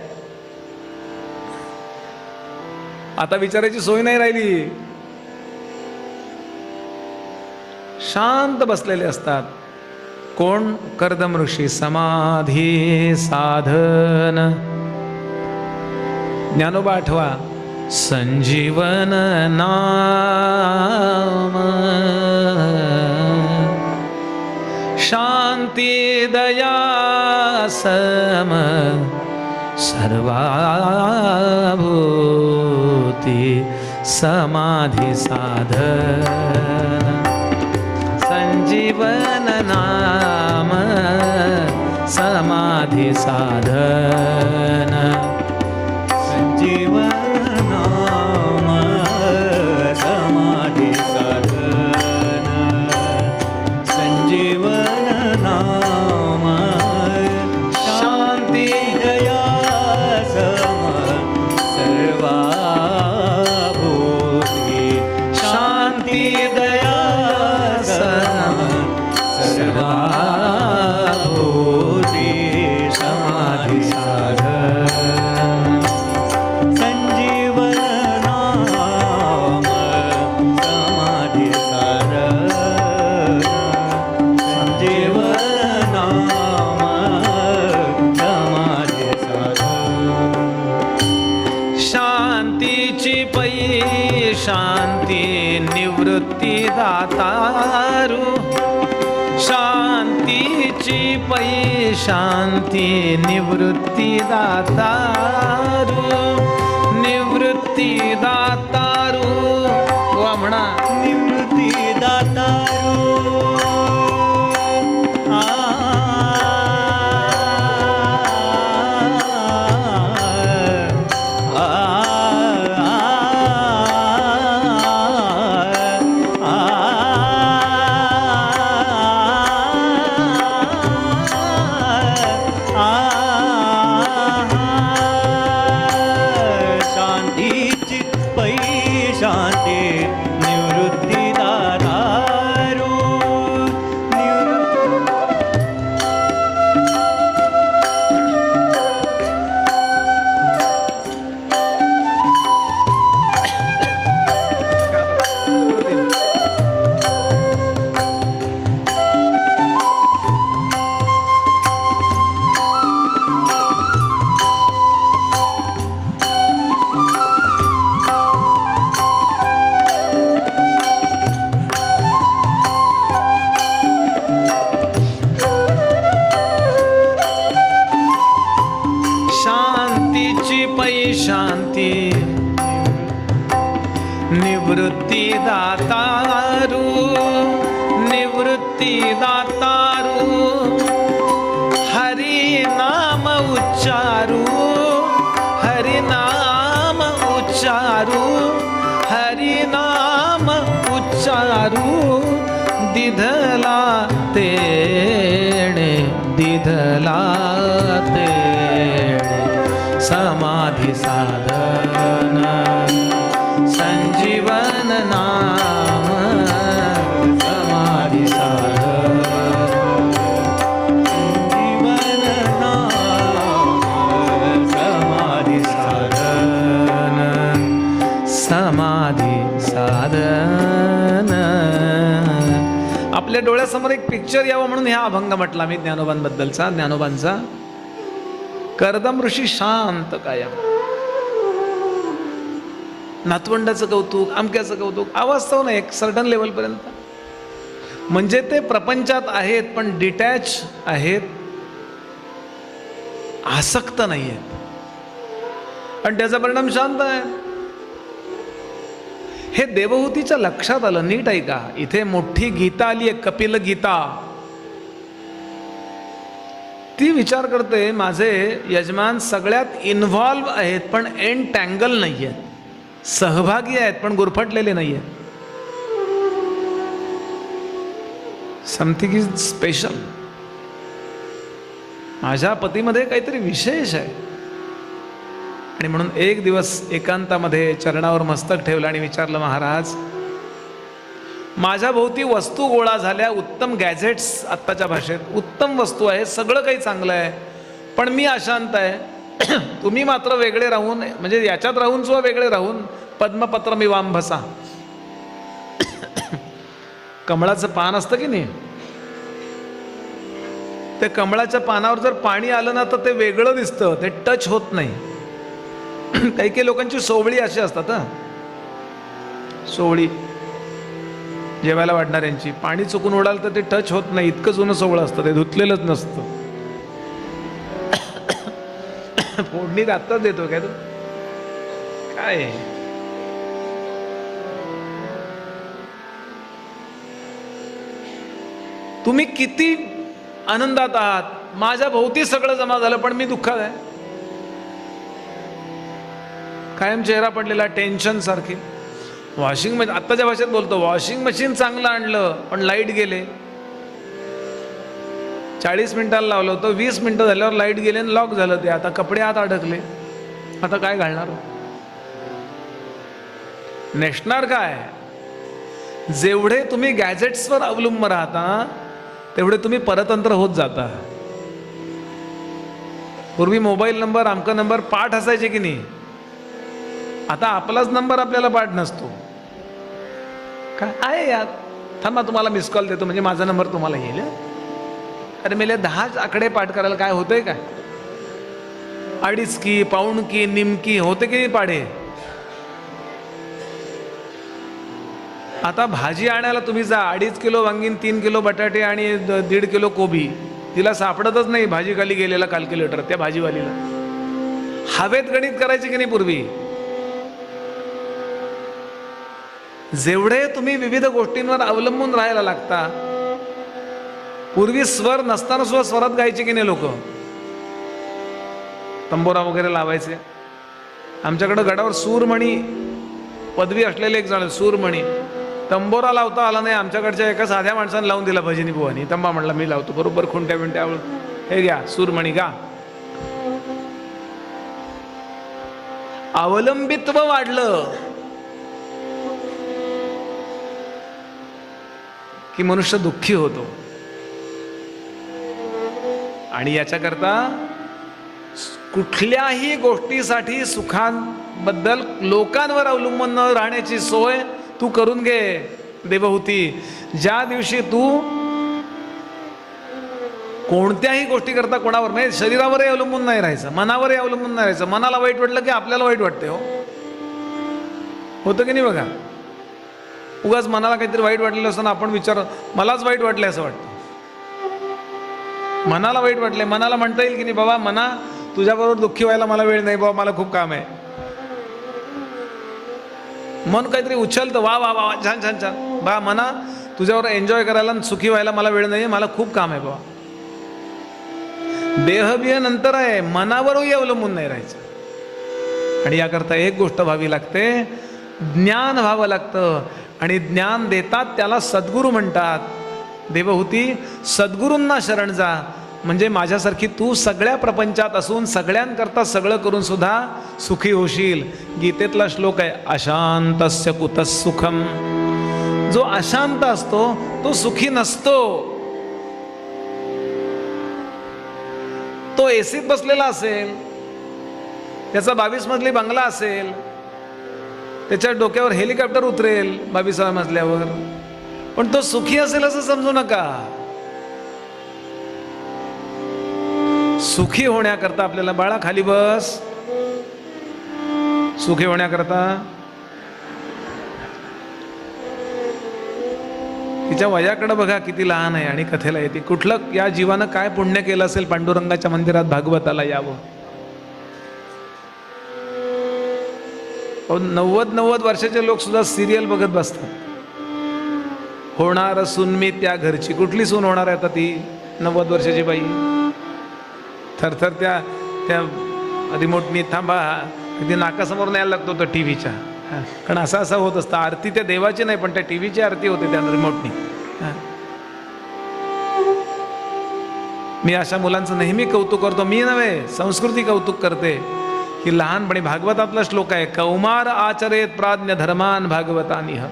Speaker 2: आता विचारायची सोय नाही राहिली. शांत बसलेले असतात. कोण? कर्दम ऋषी. समाधी साधन. ज्ञानोबा आठवा. संजीवन नाम शांती दया सम सर्वाभूती समाधी साधन. संजीवन नाम समाधी साधन.
Speaker 1: संजीवन नाम समाधी साधन. संजीवन नाम शांती दया सम सर्वाभूती. शांती दया सम सर्वाभूती समाधी साधन. संजीवन नाम समाधी साधन. संजीवन नाम समाधी साधन.
Speaker 2: शांतीची पै शांती निवृत्ती दातारू. शांतीची पै शांती निवृत्ती दातारू. निवृत्ती दातारू. वा म्हणा.
Speaker 1: निवृत्ती दातारू. शांती निवृत्ती दातारू
Speaker 2: शांतीची पै शांती निवृत्ती दातारू निवृत्ती दातारू हरि नाम उच्चारू हरि नाम उच्चारू हरि नाम उच्चारू दिधला तेणे दिधला तेणे समाधी साधन संजीवन नाम समाधी साधन
Speaker 1: जीवन नाम समाधी
Speaker 2: साधन समाधी साधन. आपल्या डोळ्यासमोर एक पिक्चर यावं म्हणून हा अभंग म्हटला मी ज्ञानोबांबद्दलचा. ज्ञानोबांचा कर्दम ऋषी शांत कायम, नातवंडाचं कौतुक, अमक्याचं कौतुक, अवास्तव नाही एक सर्टन लेवलपर्यंत. म्हणजे ते प्रपंचात आहेत पण डिटॅच आहेत, आसक्त नाही आहेत आणि त्याचा परिणाम शांत आहे. हे देवहूतीच्या लक्षात आलं. नीट ऐका, इथे मोठी गीता आली आहे, कपिल गीता. ती विचार करते माझे यजमान सगळ्यात इन्व्हॉल्व आहेत पण एनटँगल नाही आहेत, सहभागी आहेत पण गुरफटलेले नाही आहेत. Something is special. माझ्या पतीमध्ये काहीतरी विशेष आहे. आणि म्हणून एक दिवस एकांतामध्ये चरणावर मस्तक ठेवलं आणि विचारलं, महाराज माझ्या भोवती वस्तू गोळा झाल्या, उत्तम गॅजेट्स, आत्ताच्या भाषेत उत्तम वस्तू आहे, सगळं काही चांगलं आहे, पण मी अशांत आहे. तुम्ही मात्र वेगळे राहून, म्हणजे याच्यात राहून सुद्धा वेगळे राहून, पद्मपत्र मी वांभसा. कमळाचं पान असतं की नाही, ते कमळाच्या पानावर जर पाणी आलं ना तर ते वेगळं दिसतं, ते टच होत नाही. काही काही लोकांची सोवळी अशी असतात. सोवळी जेवायला वाढणाऱ्यांची पाणी चुकून उडाल तर ते टच होत नाही, इतकं जुनं सोवळं असतं, ते धुतलेलंच नसतं. फोडणीत आत्ताच देतो काय तू काय. तुम्ही किती आनंदात आहात, माझ्या भोवती सगळं जमा झालं पण मी दुःखात आहे. कायम चेहरा पडलेला, टेन्शन सारखी. वॉशिंग मशीन, आत्ताच्या भाषेत बोलतो, वॉशिंग मशीन चांगलं आणलं पण लाईट गेले. 40 मिनिटाला लावलं होतं, 20 मिनिटं झाल्यावर लाईट गेले आणि लॉक झालं ते. आता कपडे आत अडकले, आता काय घालणार, नेसणार काय. जेवढे तुम्ही गॅजेट्सवर अवलंबून राहता तेवढे तुम्ही परतंत्र होत जाता. पूर्वी मोबाईल नंबर, आमका नंबर पाठ असायचे की नाही, आता आपलाच नंबर आपल्याला पाठ नसतो. काय आहे यात, थांबा तुम्हाला मिस कॉल देतो म्हणजे माझा नंबर तुम्हाला येईल. अरे मेले 10 आकडे पाठ करायला काय होतंय काय. 2.5 की, पाऊण की, निमकी होते की नाही पाढे. आता भाजी आणायला तुम्ही जा, 2.5 किलो वांगीन, 3 किलो बटाटे आणि 1.5 किलो कोबी. तिला सापडतच नाही भाजी खाली गेलेला कॅल्क्युलेटर त्या भाजीवालीला. हवेत गणित करायचे की नाही पूर्वी. जेवढे तुम्ही विविध गोष्टींवर अवलंबून राहायला लागता. पूर्वी स्वर नसताना सुद्धा स्वरात गायचे की नाही लोक, तंबोरा वगैरे लावायचे. आमच्याकडं गडावर सूरमणी पदवी असलेले एक जण, सूरमणी, तंबोरा लावता आला नाही. आमच्याकडच्या एका साध्या माणसाने लावून दिला भजनी बुवानी. तंबा म्हणला मी लावतो, बरोबर खुंट्या बिंट्या, हे घ्या सूरमणी गा. अवलंबित्व वाढलं. की मनुष्य दुःखी होतो. आणि याच्याकरता कुठल्याही गोष्टीसाठी सुखाबद्दल लोकांवर अवलंबून न राहण्याची सोय तू करून घे देवहूती. ज्या दिवशी तू कोणत्याही गोष्टी करता कोणावर नाही, शरीरावरही अवलंबून नाही राहायचं, मनावरही अवलंबून नाही राहायचं. मनाला वाईट वाटलं की आपल्याला वाईट वाटते. होतं की नाही बघा. उगाच मनाला काहीतरी वाईट वाटलेलं असताना आपण विचार मलाच वाईट वाटले असं वाटतं. मनाला वाईट वाटले, मनाला म्हणता येईल की नाही बाबा मना तुझ्याबरोबर दुःखी व्हायला मला वेळ नाही बाबा, मला खूप काम आहे. मन काहीतरी उचलतं, वा वा वा छान छान छान बा मना तुझ्यावर एन्जॉय करायला सुखी व्हायला मला वेळ नाही, मला खूप काम आहे बाबा. देहबिय नंतर आहे, मनावरही अवलंबून नाही राहायचं. आणि याकरता एक गोष्ट व्हावी लागते, ज्ञान व्हावं लागतं. आणि ज्ञान देतात त्याला सद्गुरू म्हणतात. देवहूती सद्गुरूंना शरण जा, म्हणजे माझ्यासारखी तू सगळ्या प्रपंचात असून सगळ्यांकरता सगळं करून सुद्धा सुखी होशील. गीतेतला श्लोक आहे, अशांतस्य कुतः सुखम. जो अशांत असतो तो सुखी नसतो. तो एसीत बसलेला असेल, त्याचा 22 मजली बंगला असेल, त्याच्या डोक्यावर हेलिकॉप्टर उतरेल 22व्या मजल्यावर, पण तो सुखी असेल असं समजू नका. सुखी होण्याकरता आपल्याला बाळा खाली बस. सुखी होण्याकरता तिच्या वयाकडे बघा किती लहान आहे आणि कथेला येते. कुठलं या जीवानं काय पुण्य केलं असेल पांडुरंगाच्या मंदिरात भागवताला यावं. 90 वर्षाचे लोक सुद्धा सिरियल बघत बसतात. होणार सून मी त्या घरची. कुठली सून होणार आहे आता ती 90 वर्षाची बाई. थरथर त्या रिमोटनी थांबा, ती नाकासमोर न्यायला लागतो तो टीव्हीच्या. कारण असं होत असतं. आरती त्या देवाची नाही पण त्या टीव्हीची आरती होते त्या रिमोटनी. मी अशा मुलांचं नेहमी कौतुक करतो. मी नव्हे, संस्कृती कौतुक करते की लहानपणी भागवतातला श्लोक आहे, कौमार आचरेत प्राज्ञ धर्मान भागवतानिह.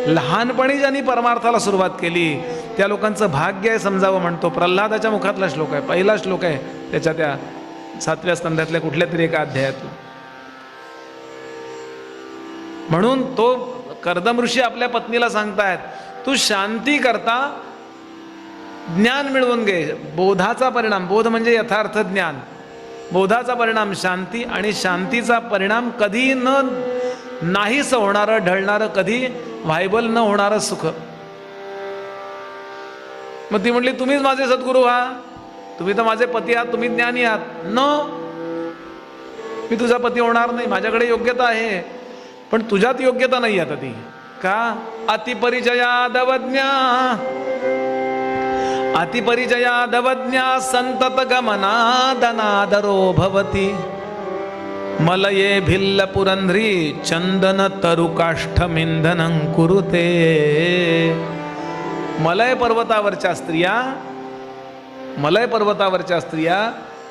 Speaker 2: लहानपणी ज्यांनी परमार्थाला सुरुवात केली त्या लोकांचं भाग्य आहे समजावं म्हणतो. प्रल्हादाच्या मुखातला श्लोक आहे, पहिला श्लोक आहे त्याच्या त्या 7व्या स्कंधातल्या कुठल्या तरी एका अध्यायातून. म्हणून तो कर्दम ऋषी आपल्या पत्नीला सांगतायत, तू शांती करता ज्ञान मिळवून घे. बोधाचा परिणाम, बोध म्हणजे यथार्थ ज्ञान, बोधाचा परिणाम शांती, आणि शांतीचा परिणाम कधी नाहीच होणारं, ढळणारं, कधी व्हायबल न होणारं सुख. मग ती म्हटली तुम्हीच माझे सद्गुरू व्हा, तुम्ही तर माझे पती आहात, तुम्ही ज्ञानी आहात. मी तुझा पती होणार नाही, माझ्याकडे योग्यता आहे पण तुझ्यात योग्यता नाही आता. ती का? अतिपरिचयादवज्ञा अतिपरिचयादवज्ञा संतत गमनादनादरो भवति. मलये भिल्ल पुरंध्री चंदन तरुकाष्ठमिंधनं कुरुते. मलय पर्वतावरच्या स्त्रिया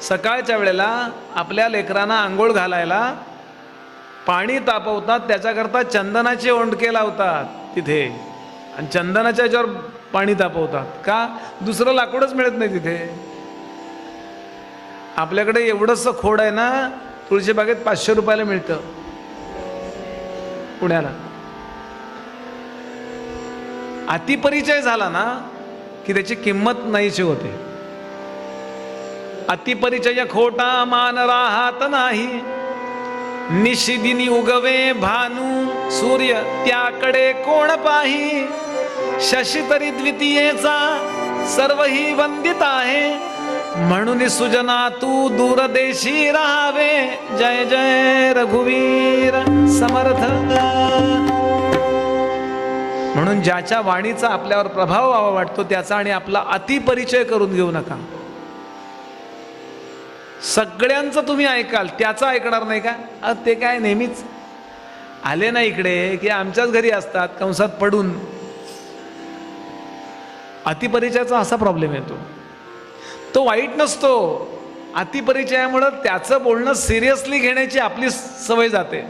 Speaker 2: सकाळच्या वेळेला आपल्या लेकरांना आंघोळ घालायला पाणी तापवतात, त्याच्याकरता चंदनाचे ओंडके लावतात तिथे आणि चंदनाच्या याच्यावर पाणी तापवतात. का? दुसरं लाकूडच मिळत नाही तिथे. आपल्याकडे एवढंसं खोड आहे ना, तुळशी बागेत 500 रुपयाला मिळतं पुण्याला. अतिपरिचय झाला ना की त्याची किंमत नाहीशी होते. अतिपरिचय खोटा मान राहत नाही. निशिदिनी उगवे भानू सूर्य त्याकडे कोण पाही. शशी तरी द्वितीयेचा सर्वही वंदित आहे. म्हणून सुजना तू दूरदेशी राहावे. जय जय रघुवीर समर्थ. म्हणून ज्याच्या वाणीचा आपल्यावर प्रभाव व्हावा वाटतो त्याचा आणि आपला अतिपरिचय करून घेऊ नका. सगळ्यांचं तुम्ही ऐकाल, त्याचं ऐकणार नाही का? ते काय नेहमीच आले ना इकडे की आमच्याच घरी असतात कंसात पडून. अतिपरिचयाचा असा प्रॉब्लेम येतो. तो वाईट नसतो, अतिपरिचयामुळं त्याचं बोलणं सिरियसली घेण्याची आपली सवय जाते.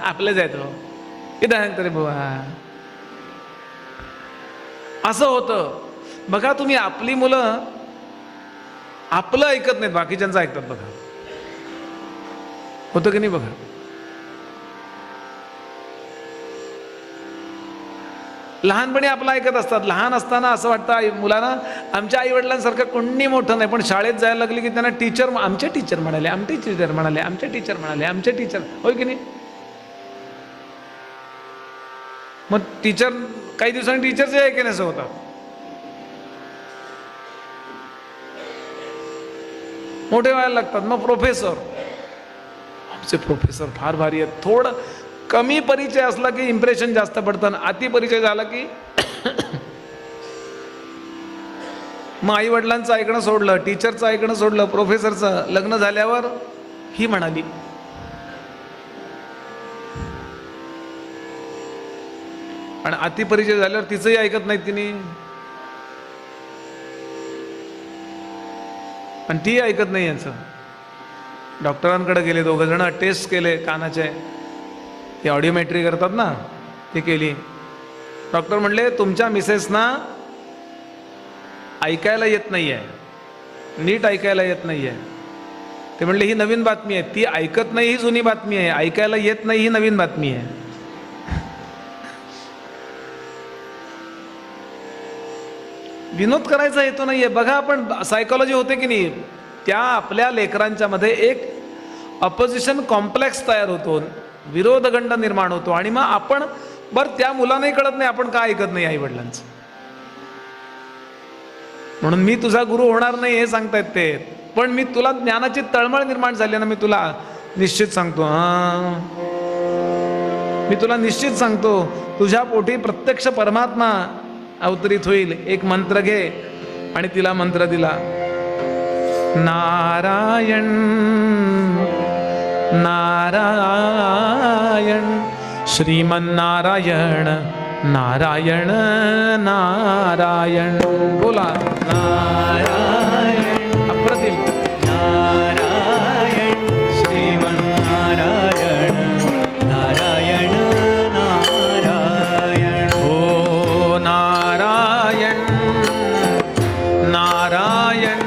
Speaker 2: आपले जायतो इथं तरी बुवा असं होतं. बघा तुम्ही, आपली मुलं आपलं ऐकत नाहीत, बाकीच्यांचं ऐकतात. बघा होतं की नाही? बघा, लहानपणी आपलं ऐकत असतात. लहान असताना असं वाटतं मुलांना, आमच्या आई वडिलांसारखं कोणी मोठं नाही. पण शाळेत जायला लागली की त्यांना टीचर, आमचे टीचर म्हणाले, आमचे टीचर म्हणाले, आमचे टीचर म्हणाले, आमचे टीचर, होय की नाही? मग टीचर काही दिवसांनी टीचरचे ऐकण्याचं होतं. मोठे व्हायला लागतात. मग प्रोफेसर, आमचे प्रोफेसर फार भारी आहेत. थोडं कमी परिचय असला की इम्प्रेशन जास्त पडतं, अति परिचय झाला की मग आई वडिलांचं ऐकणं सोडलं, टीचरचं ऐकणं सोडलं, प्रोफेसरचं. लग्न झाल्यावर ही म्हणाली, आणि अति परिचय झाल्यावर तिचंही ऐकत नाहीत तिने, आणि ती ऐकत नाही यांचं. डॉक्टरांकडे गेले दोघं जण, टेस्ट केले कानाचे, ते ऑडिओमेट्री करतात ना, ते केली. डॉक्टर म्हणले तुमच्या मिसेसना ऐकायला येत नाही आहे, नीट ऐकायला येत नाही आहे. ते म्हणले ही नवीन बातमी आहे. ती ऐकत नाही ही जुनी बातमी आहे, ऐकायला येत नाही ही नवीन बातमी आहे. विनोद करायचा हेतू नाहीये. बघा, आपण सायकोलॉजी होते की नाही, त्या आपल्या लेकरांच्या मध्ये एक अपोजिशन कॉम्प्लेक्स तयार होतो, विरोधगंड निर्माण होतो, आणि मग आपण बरं त्या मुलांनाही कळत नाही आपण का ऐकत नाही आई वडिलांचं. म्हणून मी तुझा गुरु होणार नाही हे सांगतायत ते, पण मी तुला ज्ञानाची तळमळ निर्माण झाली ना, मी तुला निश्चित सांगतो, मी तुला निश्चित सांगतो, तुझ्या पोटी प्रत्यक्ष परमात्मा अवतरित होईल. एक मंत्र घे, आणि तिला मंत्र दिला, नारायण नारायण श्रीमन्नारायण नारायण नारायण. बोला नारायण. अप्रतिम.
Speaker 1: नारायण श्रीमन्नारायण नारायण नारायण.
Speaker 2: हो नारायण नारायण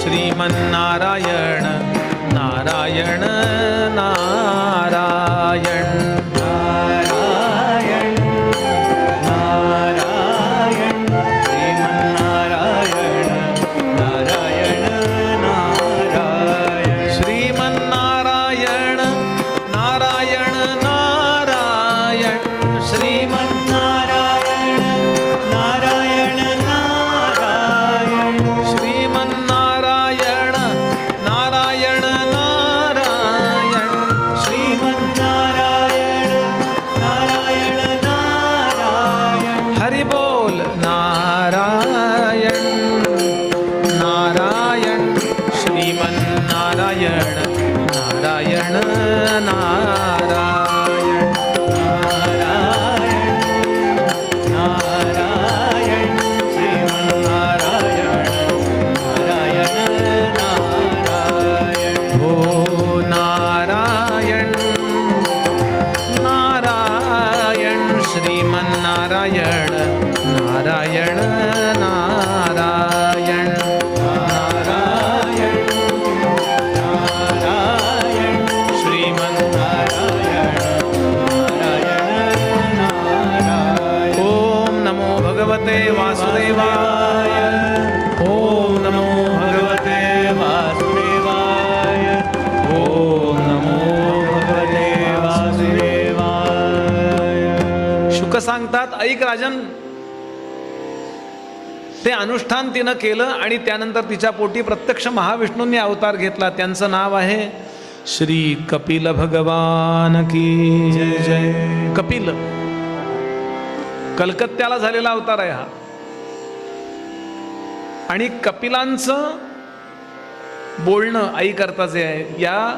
Speaker 2: श्रीमन्नारायण नारायण नारायण.
Speaker 1: नारायण नारायण श्रीमन्नारायण नारायण नारायण.
Speaker 2: श्रीमन्नारायण नारायण नारायण
Speaker 1: श्रीमन्नारायण नारायण नारायण.
Speaker 2: श्रीमन्नारायण नारायण नारायण.
Speaker 1: श्रीमन्नारायण नारायण नारायण.
Speaker 2: हरि बोल. नारायण नारायण श्रीमन्नारायण नारायण नारायण.
Speaker 1: नारायण नारायण श्रीमन्नारायण नारायण नारायण.
Speaker 2: हो नारायण नारायण श्रीमन्नारायण नारायण नारायण.
Speaker 1: नारायण नारायण श्रीमन्नारायण नारायण नारायण.
Speaker 2: ओम नमो भगवते वासुदेवाय. ओम नमो भगवते
Speaker 1: वासुदेवाय. ओम नमो भगवते वासुदेवाय.
Speaker 2: शुक सांगतात, ऐक राजन, ते अनुष्ठान तिनं केलं आणि त्यानंतर तिच्या पोटी प्रत्यक्ष महाविष्णूंनी अवतार घेतला. त्यांचं नाव आहे श्री कपिल भगवान की जय जय. कपिल कलकत्त्याला झालेला अवतार आहे हा. आणि कपिलांचं बोलणं आई करताचे आहे. या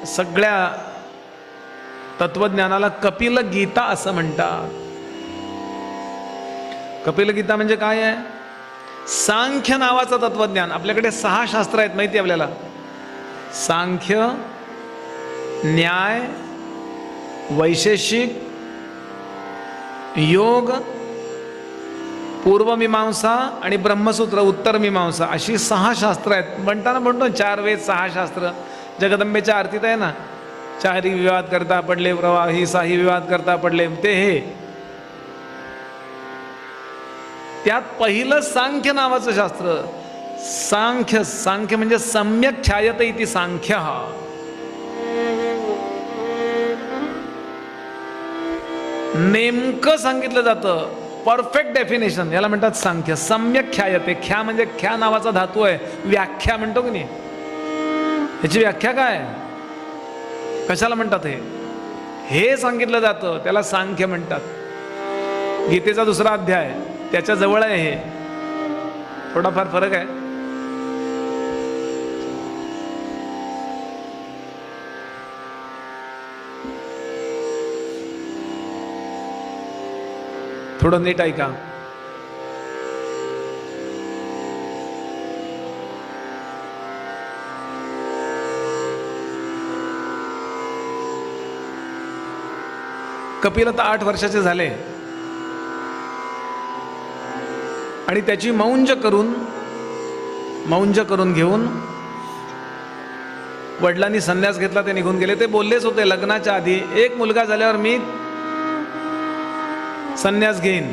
Speaker 2: सगळ्या तत्वज्ञानाला कपिल गीता असं म्हणतात. कपिल गीता म्हणजे काय आहे? सांख्य नावाचं तत्वज्ञान. आपल्याकडे 6 शास्त्र आहेत माहिती आपल्याला. सांख्य, न्याय, वैशेषिक, योग, पूर्वमीमांसा आणि ब्रह्मसूत्र उत्तरमीमांसा अशी 6 शास्त्र आहेत. म्हणतो 4 वेद 6 शास्त्र. जगदंबेच्या आरतीत आहे ना, 4ही विवाद करता पडले प्रवाही, 6ही विवाद करता पडले, ते हे. त्यात पहिलं सांख्य नावाचं शास्त्र. सांख्य म्हणजे सम्यक ख्यायते इति सांख्य. नेमकं सांगितलं जातं, परफेक्ट डेफिनेशन, याला म्हणतात सांख्य. सम्यक ख्यायते, ख्या म्हणजे ख्या नावाचा धातू आहे, व्याख्या म्हणतो की नाही, याची व्याख्या काय, कशाला म्हणतात हे सांगितलं जातं, त्याला सांख्य म्हणतात. गीतेचा 2रा अध्याय त्याच्या जवळ आहे हे. थोडाफार फरक आहे. थोडं नीट ऐका. कपिल आता 8 वर्षाचे झाले आणि त्याची मौंज करून घेऊन वडिलांनी संन्यास घेतला, ते निघून गेले. ते बोललेच होते लग्नाच्या आधी, एक मुलगा झाल्यावर मी संन्यास घेईन.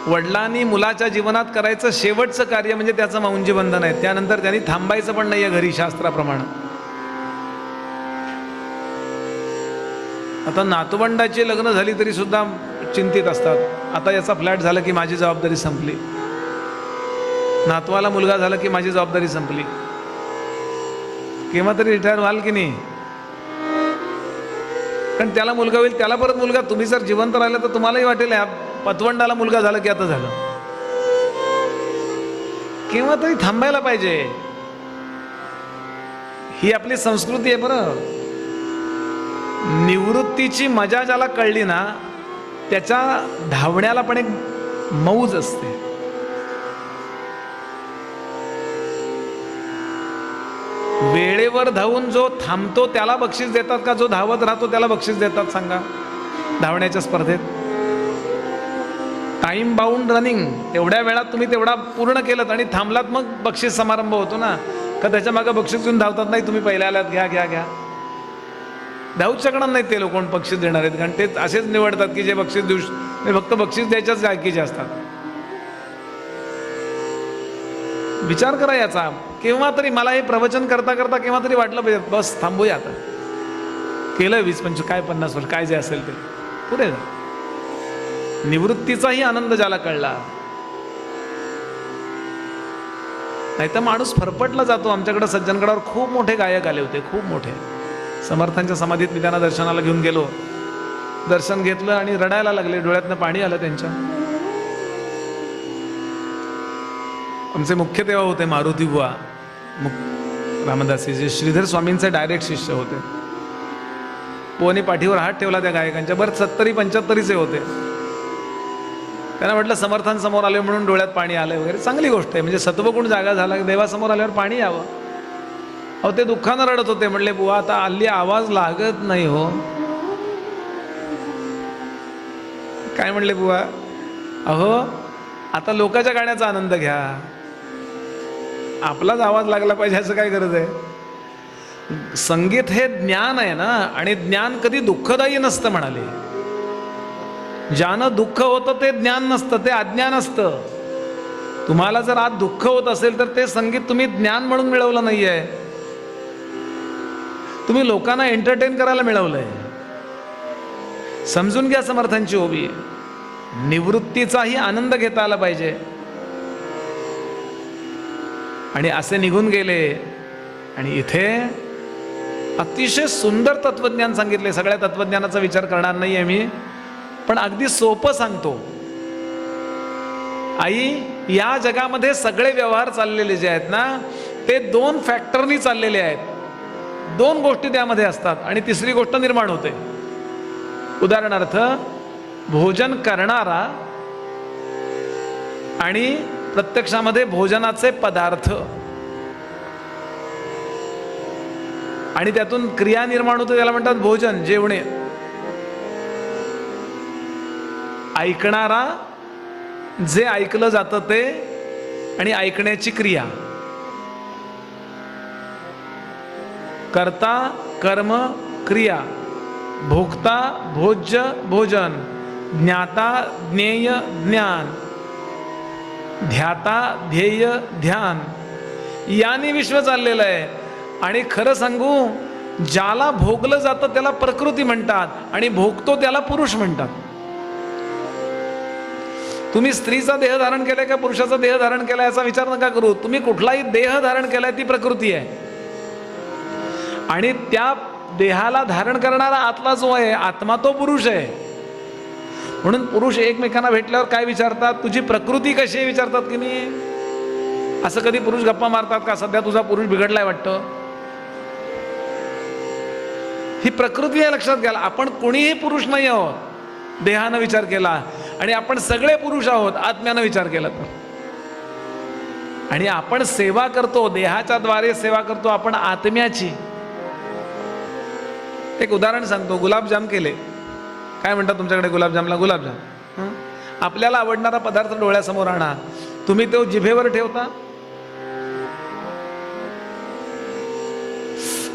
Speaker 2: वडिलांनी मुलाच्या जीवनात करायचं शेवटचं कार्य म्हणजे त्याचं मौंजी बंधन आहे. त्यानंतर त्यांनी थांबायचं पण नाहीये घरी शास्त्राप्रमाणे. आता नातवंडाची लग्न झाली तरी सुद्धा चिंतित असतात. आता याचा फ्लॅट झाला की माझी जबाबदारी संपली, नातवाला मुलगा झाला की माझी जबाबदारी संपली. केव्हा तरी रिटायर व्हाल की नाही, कारण त्याला मुलगा होईल, त्याला परत मुलगा. तुम्ही जर जिवंत राहिलं तर तुम्हालाही वाटेल या पतवंडाला मुलगा झाला की आता झालं. केव्हा तरी थांबायला पाहिजे. ही आपली संस्कृती आहे. बरं, निवृत्तीची मजा ज्याला कळली ना, त्याच्या धावण्याला पण एक मौज असते. वेळेवर धावून जो थांबतो त्याला बक्षीस देतात का जो धावत राहतो त्याला बक्षीस देतात? सांगा. धावण्याच्या स्पर्धेत टाइम बाउंड रनिंग, तेवढ्या वेळात तुम्ही तेवढा पूर्ण केलं आणि थांबलात, मग बक्षीस समारंभ होतो ना. का त्याच्या मागे बक्षीस घेऊन धावतात? नाही, तुम्ही पहिल्या आल्यात, घ्या घ्या घ्या. धावूच शकणार नाही ते लोक कोण बक्षीस देणार आहेत, कारण ते असेच निवडतात की जे बक्षीस देऊ फक्त बक्षीस द्यायच्याच लायकीचे असतात. विचार करा याचा. केव्हा तरी मला हे प्रवचन करता करता केव्हा तरी वाटलं पाहिजे बस थांबूया आता. केलं 20-25 काय 50 वर्ष काय जे असेल ते पुढे जा. निवृत्तीचाही आनंद ज्याला कळला, नाही तर माणूस फरफटला जातो. आमच्याकडे सज्जनगडावर खूप मोठे गायक आले होते, खूप मोठे. समर्थांच्या समाधीत मी त्यांना दर्शनाला घेऊन गेलो. दर्शन घेतलं आणि रडायला लागले, डोळ्यातनं पाणी आलं त्यांच्या. आमचे मुख्य देव होते मारुती बुवा रामदासी, जे श्रीधर स्वामींचे डायरेक्ट शिष्य होते. पोनी पाठीवर हात ठेवला त्या गायकांच्या. बरं 70-75चे होते. त्यांना म्हटलं समर्थांसमोर आले म्हणून डोळ्यात पाणी आलंय वगैरे, चांगली गोष्ट आहे. म्हणजे सत्वगुण जागा झाला, देवासमोर आल्यावर पाणी यावं. अहो ते दुःखानं रडत होते. म्हटले बुवा आता हल्ली आवाज लागत नाही हो. काय म्हणले बुवा? अहो आता लोकांच्या गाण्याचा आनंद घ्या, आपलाच आवाज लागला पाहिजे असं काय गरज आहे? संगीत हे ज्ञान आहे ना, आणि ज्ञान कधी दुःखदायी नसतं म्हणाले. ज्यानं दुःख होतं ते ज्ञान नसतं, ते अज्ञान असतं. तुम्हाला जर आज दुःख होत असेल तर ते संगीत तुम्ही ज्ञान म्हणून मिळवलं नाहीये, तुम्ही लोकांना एंटरटेन करायला मिळवलंय. समजून घ्या समर्थांची ओवी. निवृत्तीचाही आनंद घेता आला पाहिजे. आणि असे निघून गेले. आणि इथे अतिशय सुंदर तत्वज्ञान सांगितले. सगळ्या तत्वज्ञानाचा विचार करणार नाहीये मी, पण अगदी सोपं सांगतो. आई, या जगामध्ये सगळे व्यवहार चाललेले जे आहेत ना, ते 2 फॅक्टरनी चाललेले आहेत. 2 गोष्टी त्यामध्ये असतात आणि तिसरी गोष्ट निर्माण होते. उदाहरणार्थ, भोजन करणारा आणि प्रत्यक्षामध्ये भोजनाचे पदार्थ, आणि त्यातून क्रिया निर्माण होते, त्याला म्हणतात भोजन, जेवणे. ऐकणारा जे ऐकलं जातं ते आणि ऐकण्याची क्रिया. कर्ता कर्म क्रिया, भोक्ता भोज्य भोजन, ज्ञाता ज्ञेय ज्ञान, ध्याता ध्येय ध्यान, याने विश्व चाललेलं आहे. आणि खरं सांगू, ज्याला भोगलं जातं त्याला प्रकृती म्हणतात आणि भोगतो त्याला पुरुष म्हणतात. तुम्ही स्त्रीचा देह धारण केलाय का पुरुषाचा देह धारण केलाय याचा विचार नका करू. तुम्ही कुठलाही देह धारण केलाय ती प्रकृती आहे. आणि त्या देहाला धारण करणारा आतला जो आहे आत्मा तो पुरुष आहे. म्हणून पुरुष एकमेकांना भेटल्यावर काय विचारतात, तुझी प्रकृती कशी आहे विचारतात की नाही. असं कधी पुरुष गप्पा मारतात का, सध्या तुझा पुरुष बिघडलाय वाटतं. ही प्रकृती आहे, लक्षात घ्या. आपण कोणीही पुरुष नाही आहोत देहानं विचार केला, आणि आपण सगळे पुरुष आहोत आत्म्यानं विचार केला तर. आणि आपण सेवा करतो, देहाच्या द्वारे सेवा करतो आपण आत्म्याची. एक उदाहरण सांगतो. गुलाबजाम केले, काय म्हणतात तुमच्याकडे गुलाबजामला? गुलाबजाम. आपल्याला आवडणारा पदार्थ डोळ्यासमोर आणा, तुम्ही तो जिभेवर ठेवता,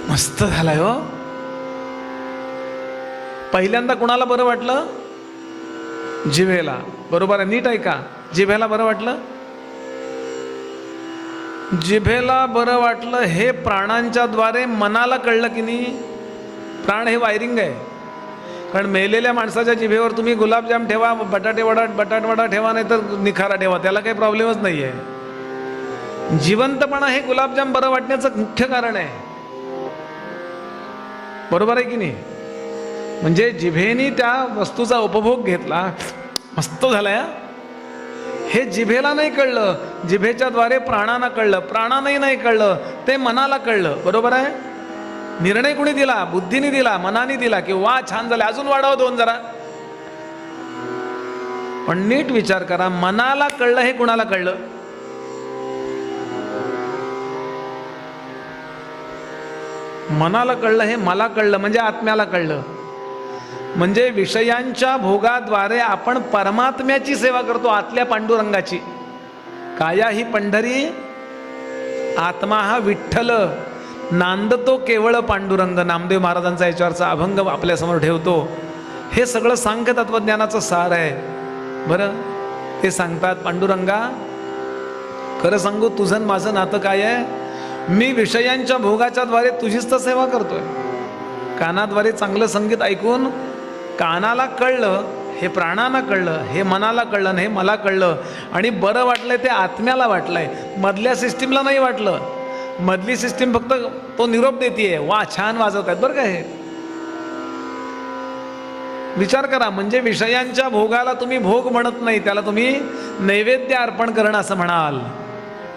Speaker 2: मस्त झालाय हो. पहिल्यांदा कुणाला बरं वाटलं? जिभेला. बरोबर आहे, नीट ऐका. जिभेला बरं वाटलं, जिभेला बरं वाटलं हे प्राणांच्या द्वारे मनाला कळलं की नाही. प्राण हे वायरिंग आहे. कारण मेलेल्या माणसाच्या जिभेवर तुम्ही गुलाबजाम ठेवा, बटाटवडा ठेवा, नाही तर निखारा ठेवा, त्याला काही प्रॉब्लेमच नाही आहे. जिवंतपणा हे गुलाबजाम बरं वाटण्याचं मुख्य कारण आहे. बरोबर आहे की नाही. म्हणजे जिभेनी त्या वस्तूचा उपभोग घेतला, मस्त झालाय, हे जिभेला नाही कळलं, जिभेच्या द्वारे प्राणांना कळलं. प्राणांनाही नाही कळलं, ते मनाला कळलं. बरोबर आहे. निर्णय कुणी दिला? बुद्धीने दिला, मनाने दिला की वा छान झालं, अजून वाढव दोन जरा. पण नीट विचार करा, मनाला कळलं हे कुणाला कळलं? मनाला कळलं हे मला कळलं, म्हणजे आत्म्याला कळलं. म्हणजे विषयांच्या भोगाद्वारे आपण परमात्म्याची सेवा करतो, आतल्या पांडुरंगाची. काया ही पंढरी, आत्मा हा विठ्ठल, नांदतो केवळ पांडुरंग. नामदेव महाराजांचा याच्यावरचा अभंग आपल्यासमोर ठेवतो. हे सगळं सांख्य तत्वज्ञानाचं सार आहे. बरं, ते सांगतात पांडुरंगा, खरं सांगू तुझं माझं नातं काय आहे? मी विषयांच्या भोगाच्या द्वारे तुझीच तर सेवा करतोय. कानाद्वारे चांगलं संगीत ऐकून कानाला कळलं, हे प्राणाला कळलं, हे मनाला कळलं, हे मला कळलं, आणि बरं वाटलंय ते आत्म्याला वाटलंय. मधल्या सिस्टीमला नाही वाटलं. मधली सिस्टीम फक्त तो निरोप देतीये, वा छान वाजवत आहेत. बरं का, हे विचार करा. म्हणजे विषयांच्या भोगाला तुम्ही भोग म्हणत नाही, त्याला तुम्ही नैवेद्य अर्पण करणं असं म्हणाल.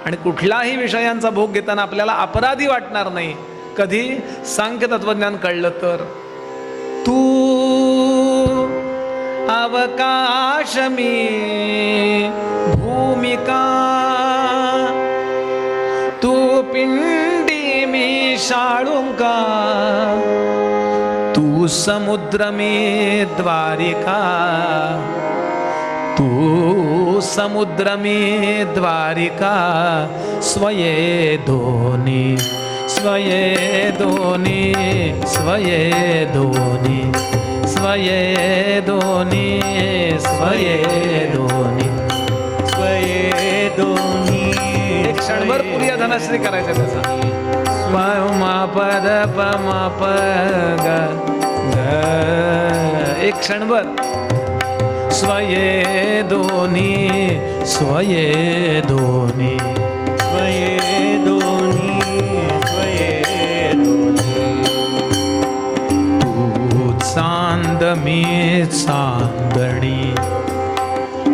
Speaker 2: आणि कुठलाही विषयांचा भोग घेताना आपल्याला अपराधी वाटणार नाही. कधी? सांख्य तत्वज्ञान कळलं तर. तू अवकाश मी भूमिका, तू पिंडी मी शाळुंका, तू समुद्र मी द्वारिका, तू समुद्र मी द्वारिका. स्वये दोनी स्वये दोनी स्वये दोनी स्वये दोनी स्वये दोनी स्वये दोनी. एक क्षणभर पुरिया धनाश्री करायचा त्याचा. मा पद प मा प ग ग. एक क्षणभर. स्वये दोनी स्वये दोनी स्वये दोनी स्वये दोनी. तू चांद मी चांदणी,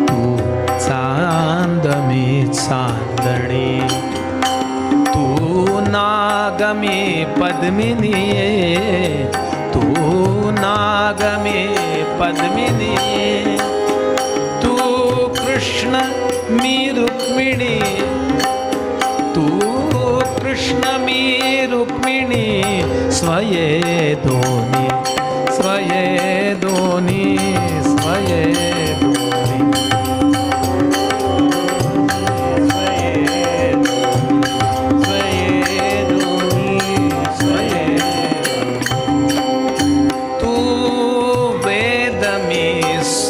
Speaker 2: तू चांद मी चांदणी, तू नाग मी पद्मिनी, तू नाग मी पद्मिनी, तू कृष्ण मी रुक्मिणी, तू कृष्ण मी रुक्मिणी. स्वये दोनी स्वये दोनी स्वये दोनी.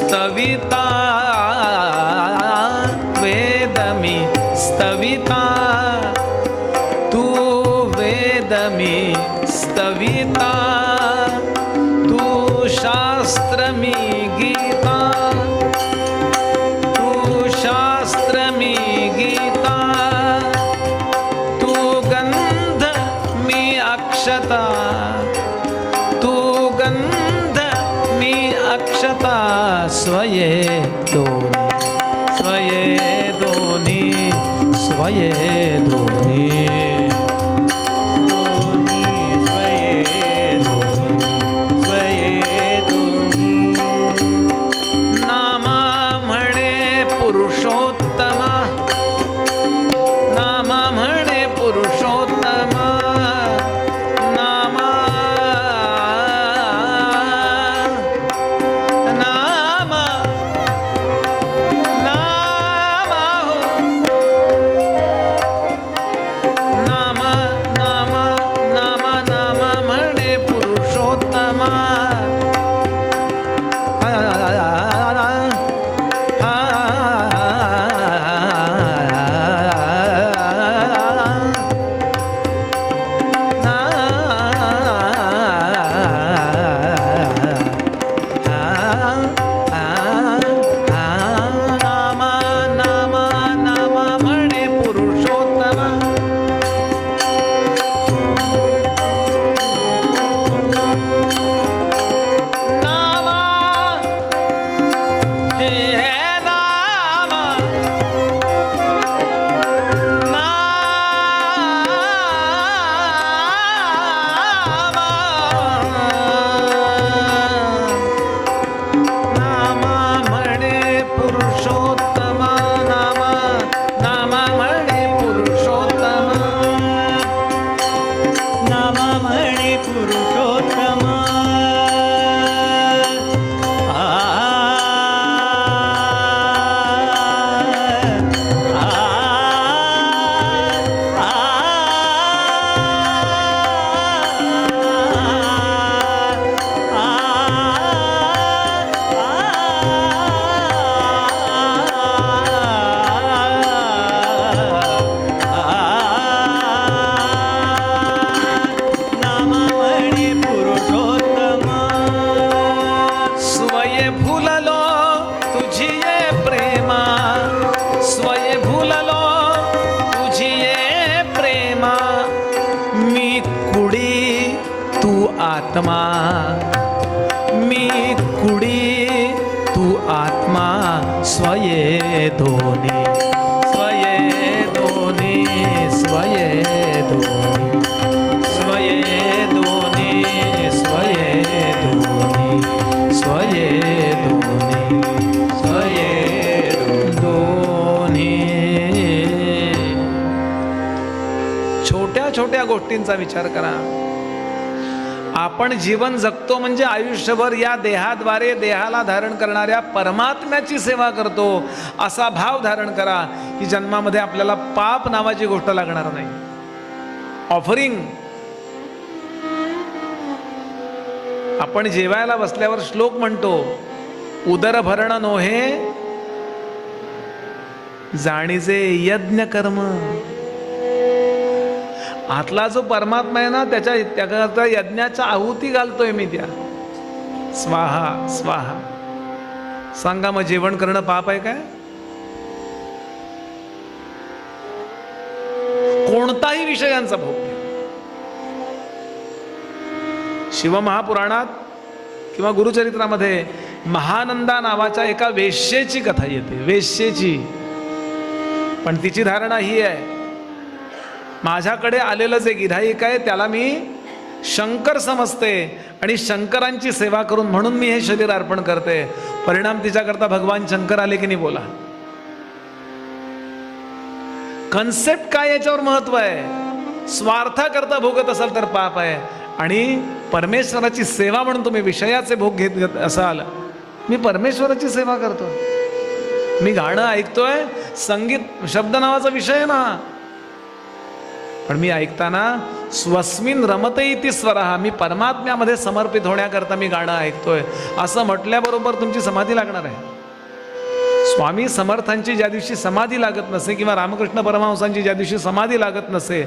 Speaker 2: स्तविता वेद मी स्तविता तू वेद मी स्तविता तू शास्त्र मी गीता तू शास्त्र मी गीता तू गंध मी अक्षता तू गंध मी अक्षता स्वये दोनी स्वये दोनी नामा म्हणे पुरुषोत्तमा नामा म्हणे पुरुषोत्तमा नामा नामा नामा हो नामा नामा नामा नामा म्हणे पुरुषोत्तमा आत्मा मी कुडी तू आत्मा स्वये दोनी स्वये दोनी स्वये दोनी स्वये दोनी स्वये दोनी स्वये दोनी स्वये दोनी. छोट्या छोट्या गोष्टींचा विचार करा. आपण जीवन जगतो म्हणजे आयुष्यभर या देहाद्वारे देहाला धारण करणाऱ्या परमात्म्याची सेवा करतो असा भाव धारण करा की जन्मामध्ये आपल्याला पाप नावाची गोष्ट लागणार नाही. ऑफरिंग आपण जेवायला बसल्यावर श्लोक म्हणतो, उदर भरण नोहे जाणीजे यज्ञ कर्म. आतला जो परमात्मा आहे ना त्याच्या यज्ञाच्या आहुती घालतोय मी त्या. स्वाहा स्वाहा. सांगा मग जेवण करणं पाप आहे काय? कोणताही विषयांचा भोग घ्या. शिवमहापुराणात किंवा गुरुचरित्रामध्ये महानंदा नावाच्या एका वेश्येची कथा येते. वेश्येची. पण तिची धारणा ही आहे, माझ्याकडे आलेलं जे गिऱ्हाईक आहे त्याला मी शंकर समजते आणि शंकरांची सेवा करून म्हणून मी हे शरीर अर्पण करते. परिणाम तिच्याकरता भगवान शंकर आले की नाही बोला. कन्सेप्ट काय याच्यावर महत्व आहे. स्वार्थाकरता भोगत असाल तर पाप आहे, आणि परमेश्वराची सेवा म्हणून तुम्ही विषयाचे भोग घेत असाल. मी परमेश्वराची सेवा करतो, मी गाणं ऐकतोय, संगीत शब्द नावाचा विषय आहे ना. पण मी ऐकताना स्वस्मिन रमते इति स्वरः, मी परमात्म्यामध्ये समर्पित होण्याकरता मी गाणं ऐकतोय असं म्हटल्याबरोबर तुमची समाधी लागणार आहे. स्वामी समर्थांची ज्या दिवशी समाधी लागत नसे किंवा रामकृष्ण परमहंसांची ज्या दिवशी समाधी लागत नसे,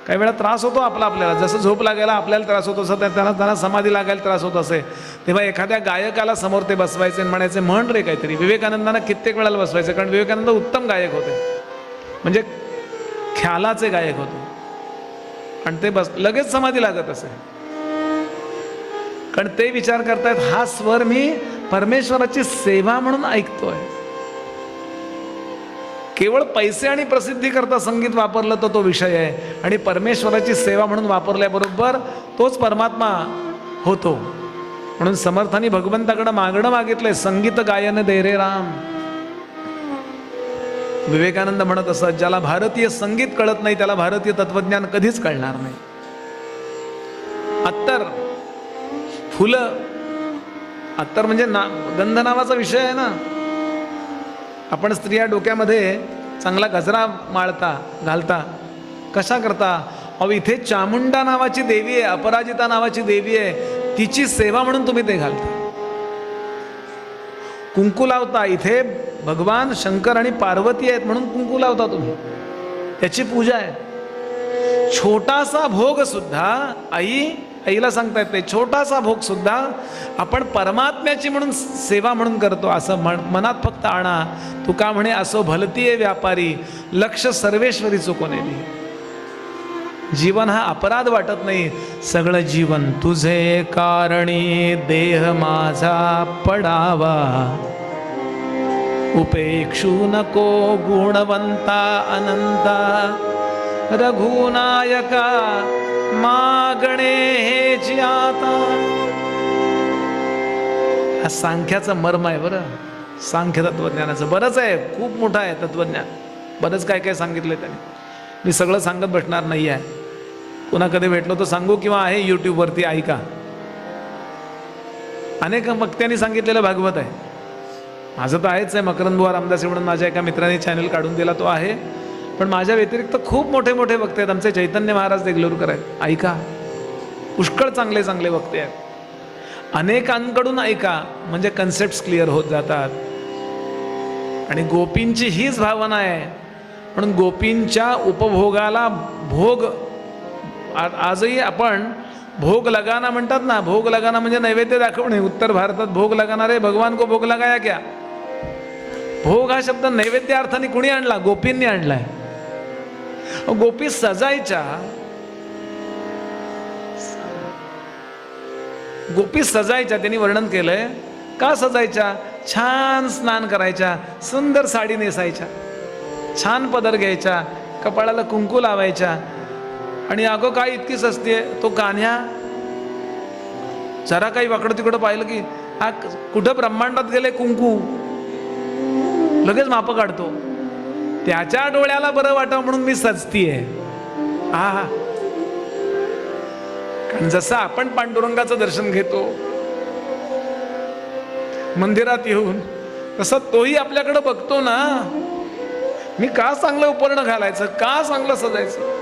Speaker 2: काही वेळा त्रास होतो आपल्याला, जसं झोप लागायला आपल्याला त्रास होतो तसं त्यांना समाधी लागायला त्रास होत असे. तेव्हा एखाद्या गायकाला समोर ते बसवायचे आणि म्हणायचे म्हण रे काहीतरी. विवेकानंदांना कित्येक वेळाला बसवायचे, कारण विवेकानंद उत्तम गायक होते, म्हणजे ख्यालाचे गायक होते, आणि ते लगेच समाधी लागत असे. कारण ते विचार करतायत हा स्वर मी परमेश्वराची सेवा म्हणून ऐकतोय. केवळ पैसे आणि प्रसिद्धी करता संगीत वापरलं तर तो विषय आहे, आणि परमेश्वराची सेवा म्हणून वापरल्याबरोबर तोच परमात्मा होतो. म्हणून समर्थांनी भगवंताकडे मागणं मागितलंय, संगीत गायन दे रे राम. विवेकानंद म्हणत असत, ज्याला भारतीय संगीत कळत नाही त्याला भारतीय तत्वज्ञान कधीच कळणार नाही. अत्तर, फुलं, अत्तर म्हणजे गंध नावाचा विषय आहे ना. आपण स्त्रिया डोक्यामध्ये चांगला गजरा घालता, कशा करता? अहो इथे चामुंडा नावाची देवी आहे, अपराजिता नावाची देवी आहे, तिची सेवा म्हणून तुम्ही ते घालता. कुंकू लावता, इथे भगवान शंकर आणि पार्वती आहेत म्हणून कुंकू लावता तुम्ही, त्याची पूजा आहे. छोटासा भोग सुद्धा आईला सांगता येते, छोटासा भोग सुद्धा आपण परमात्म्याची म्हणून सेवा म्हणून करतो असं मनात फक्त आणा. तुका म्हणे असो भलतीये व्यापारी, लक्ष सर्वेश्वरी चुकोनेली. जीवन हा अपराध वाटत नाही, सगळं जीवन तुझे कारणी देह माझा पडावा, उपेक्षू नको गुणवंता अनंता, रघुनायका मागणे हेची आता. हा सांख्याचं मर्म आहे बरं, सांख्य तत्वज्ञानाचं बरंच आहे, खूप मोठं आहे तत्वज्ञान, बरंच काय काय सांगितलंय त्याने. मी सगळं सांगत बसणार नाही आहे, पुन्हा कधी भेटलो तर सांगू, किंवा आहे यूट्यूबवरती ऐका. अनेक वक्त्यांनी सांगितलेलं भागवत आहे. माझं तर आहेच आहे, मकरंद बुवा रामदासी म्हणून माझ्या एका मित्राने चॅनल काढून दिला, तो आहे. पण माझ्या व्यतिरिक्त खूप मोठे मोठे वक्ते आहेत. आमचे चैतन्य महाराज देगलूरकर आहेत, ऐका. पुष्कळ चांगले चांगले वक्ते आहेत, अनेकांकडून ऐका, म्हणजे कन्सेप्ट क्लिअर होत जातात. आणि गोपींची हीच भावना आहे, म्हणून गोपींच्या उपभोगाला भोग. आजही आपण भोग लगाना म्हणतात ना, भोग लगाना म्हणजे नैवेद्य दाखवणे. उत्तर भारतात भोग लगाना रे भगवान को भोग लगाया क्या. भोग हा शब्द नैवेद्य अर्थाने कुणी आणला? गोपींनी आणलाय. गोपी सजायच्या, गोपी सजायच्या, त्यांनी वर्णन केलंय. का सजायच्या? छान स्नान करायच्या, सुंदर साडी नेसायच्या, छान पदर घ्यायच्या, कपाळाला कुंकू लावायच्या. आणि अगो काय इतकी सस्ती आहे, तो कान्ह्या जरा काही वाकडं तिकडं पाहिलं की हा कुठं ब्रह्मांडात गेले कुंकू, लगेच माप काढतो. त्याच्या डोळ्याला बरं वाटावं म्हणून मी सजतीये. हा, कारण जसं आपण पांडुरंगाचं दर्शन घेतो मंदिरात येऊन, तसं तोही आपल्याकडे बघतो ना. मी का चांगलं उपरणं घालायचं, का चांगलं सजायचं,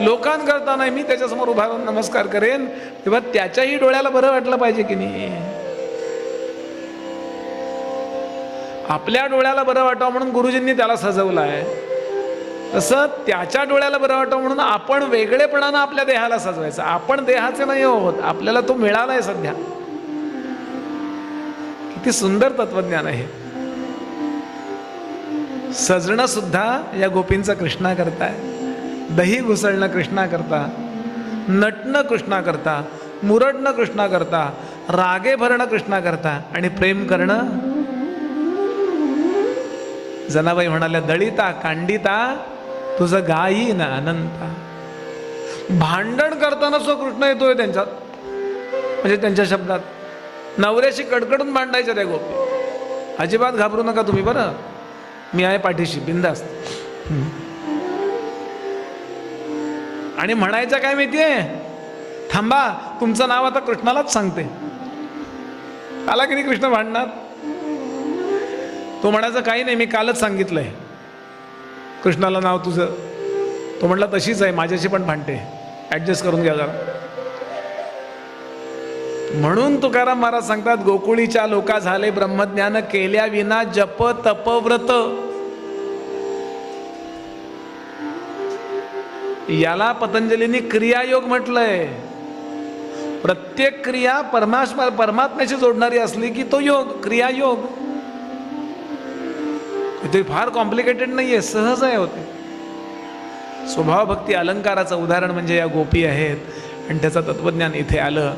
Speaker 2: लोकांकरता नाही, मी त्याच्यासमोर उभा राहून नमस्कार करेन, तेव्हा त्याच्याही डोळ्याला बरं वाटलं पाहिजे की नाही. आपल्या डोळ्याला बरं वाटावं म्हणून गुरुजींनी त्याला सजवलं आहे, तसं त्याच्या डोळ्याला बरं वाटावं म्हणून आपण वेगळेपणानं आपल्या देहाला सजवायचं. आपण देहाचे नाही होत, आपल्याला तो मिळालाय सध्या. किती सुंदर तत्वज्ञान आहे. सजणं सुद्धा या गोपींचा कृष्णा करताय, दही घुसळणं कृष्णा करता, नटणं कृष्णा करता, मुरडणं कृष्णा करता, रागे भरणं कृष्णा करता, आणि प्रेम करणं. जनाबाई म्हणाल्या, दळिता कांडिता तुझं गायी ना अनंता. भांडण करताना सो कृष्ण येतोय त्यांच्यात, म्हणजे त्यांच्या शब्दात. नवऱ्याशी कडकडून भांडायच्या त्या गोपी. अजिबात घाबरू नका तुम्ही, बरं मी आहे पाठीशी, बिंदास्त. आणि म्हणायचं काय माहितीये, थांबा तुमचं नाव आता कृष्णालाच सांगते. आला की नाही कृष्ण भांडणार. तो म्हणायचं काही नाही, मी कालच सांगितलंय कृष्णाला नाव तुझं. तो म्हटला तशीच आहे, माझ्याशी पण भांडते, ॲडजस्ट करून घ्या जरा. म्हणून तुकाराम महाराज सांगतात, गोकुळीच्या लोका झाले ब्रह्मज्ञान, केल्या विना जप तप व्रत. याला पतंजलींनी क्रियायोग म्हटलंय. प्रत्येक क्रिया परमात्म्याशी जोडणारी असली की तो योग, क्रियायोग. ते फार कॉम्प्लिकेटेड नाहीये, सहज आहे होते. स्वभाव भक्ती अलंकाराचं उदाहरण म्हणजे या गोपी आहेत, आणि त्याचं तत्वज्ञान इथे आलं.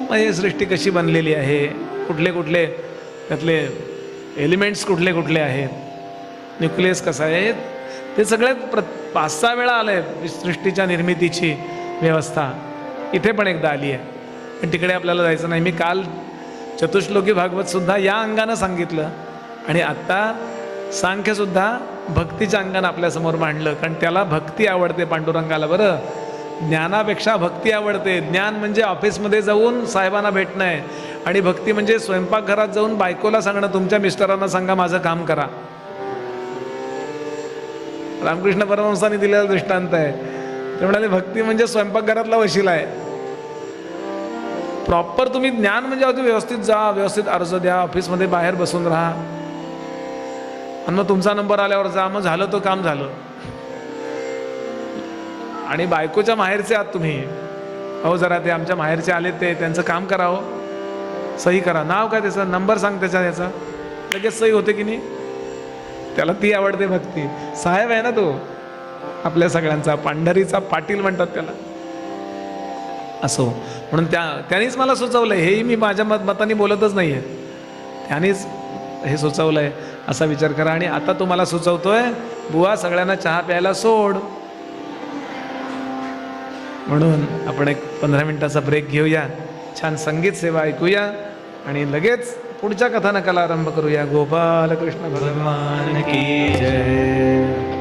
Speaker 2: म्हणजे सृष्टी कशी बनलेली आहे, कुठले कुठले त्यातले एलिमेंट्स कुठले कुठले आहेत, न्यूक्लियस कसं आहे, ते सगळे 5-6 वेळा आले. सृष्टीच्या निर्मितीची व्यवस्था इथे पण एकदा आली आहे, पण तिकडे आपल्याला जायचं नाही. मी काल चतुश्लोकी भागवत सुद्धा या अंगानं सांगितलं, आणि आत्ता सांख्यसुद्धा भक्तीच्या अंगानं आपल्यासमोर मांडलं, कारण त्याला भक्ती आवडते पांडुरंगाला. बरं, ज्ञानापेक्षा भक्ती आवडते. ज्ञान म्हणजे ऑफिसमध्ये जाऊन साहेबांना भेटणं आहे, आणि भक्ती म्हणजे स्वयंपाकघरात जाऊन बायकोला सांगणं, तुमच्या मिस्टरांना सांगा माझं काम करा. रामकृष्ण परमहंसांनी दिलेला दृष्टांत आहे. ते म्हणाले भक्ती म्हणजे स्वयंपाकघरातला वशिला आहे. प्रॉपर तुम्ही ज्ञान म्हणजे अगदी व्यवस्थित जा, व्यवस्थित अर्ज द्या, ऑफिसमध्ये बाहेर बसून राहा, आणि मग तुमचा नंबर आल्यावर जा, मग झालं तो काम झालं. आणि बायकोच्या माहेरचे आहात तुम्ही, अहो जरा ते आमच्या माहेरचे आले, ते त्यांचं काम करा, हो सही करा. नाव काय त्याचं, नंबर सांग त्याचा, याचा लगेच सही होते की नाही. त्याला ती आवडते भक्ती. साहेब आहे ना तो आपल्या सगळ्यांचा, पांढरीचा पाटील म्हणतात त्याला. असो, म्हणून त्यांनीच मला सुचवलंय, हेही मी माझ्या मताने बोलतच नाहीये, त्यांनीच हे सुचवलंय, असा विचार करा. आणि आता तो मला सुचवतोय, बुवा सगळ्यांना चहा प्यायला सोड. म्हणून आपण एक 15 मिनिटाचा ब्रेक घेऊया, छान संगीत सेवा ऐकूया, आणि लगेच पुढच्या कथानकाला आरंभ करूया. गोपाल कृष्ण
Speaker 1: भगवान की जय.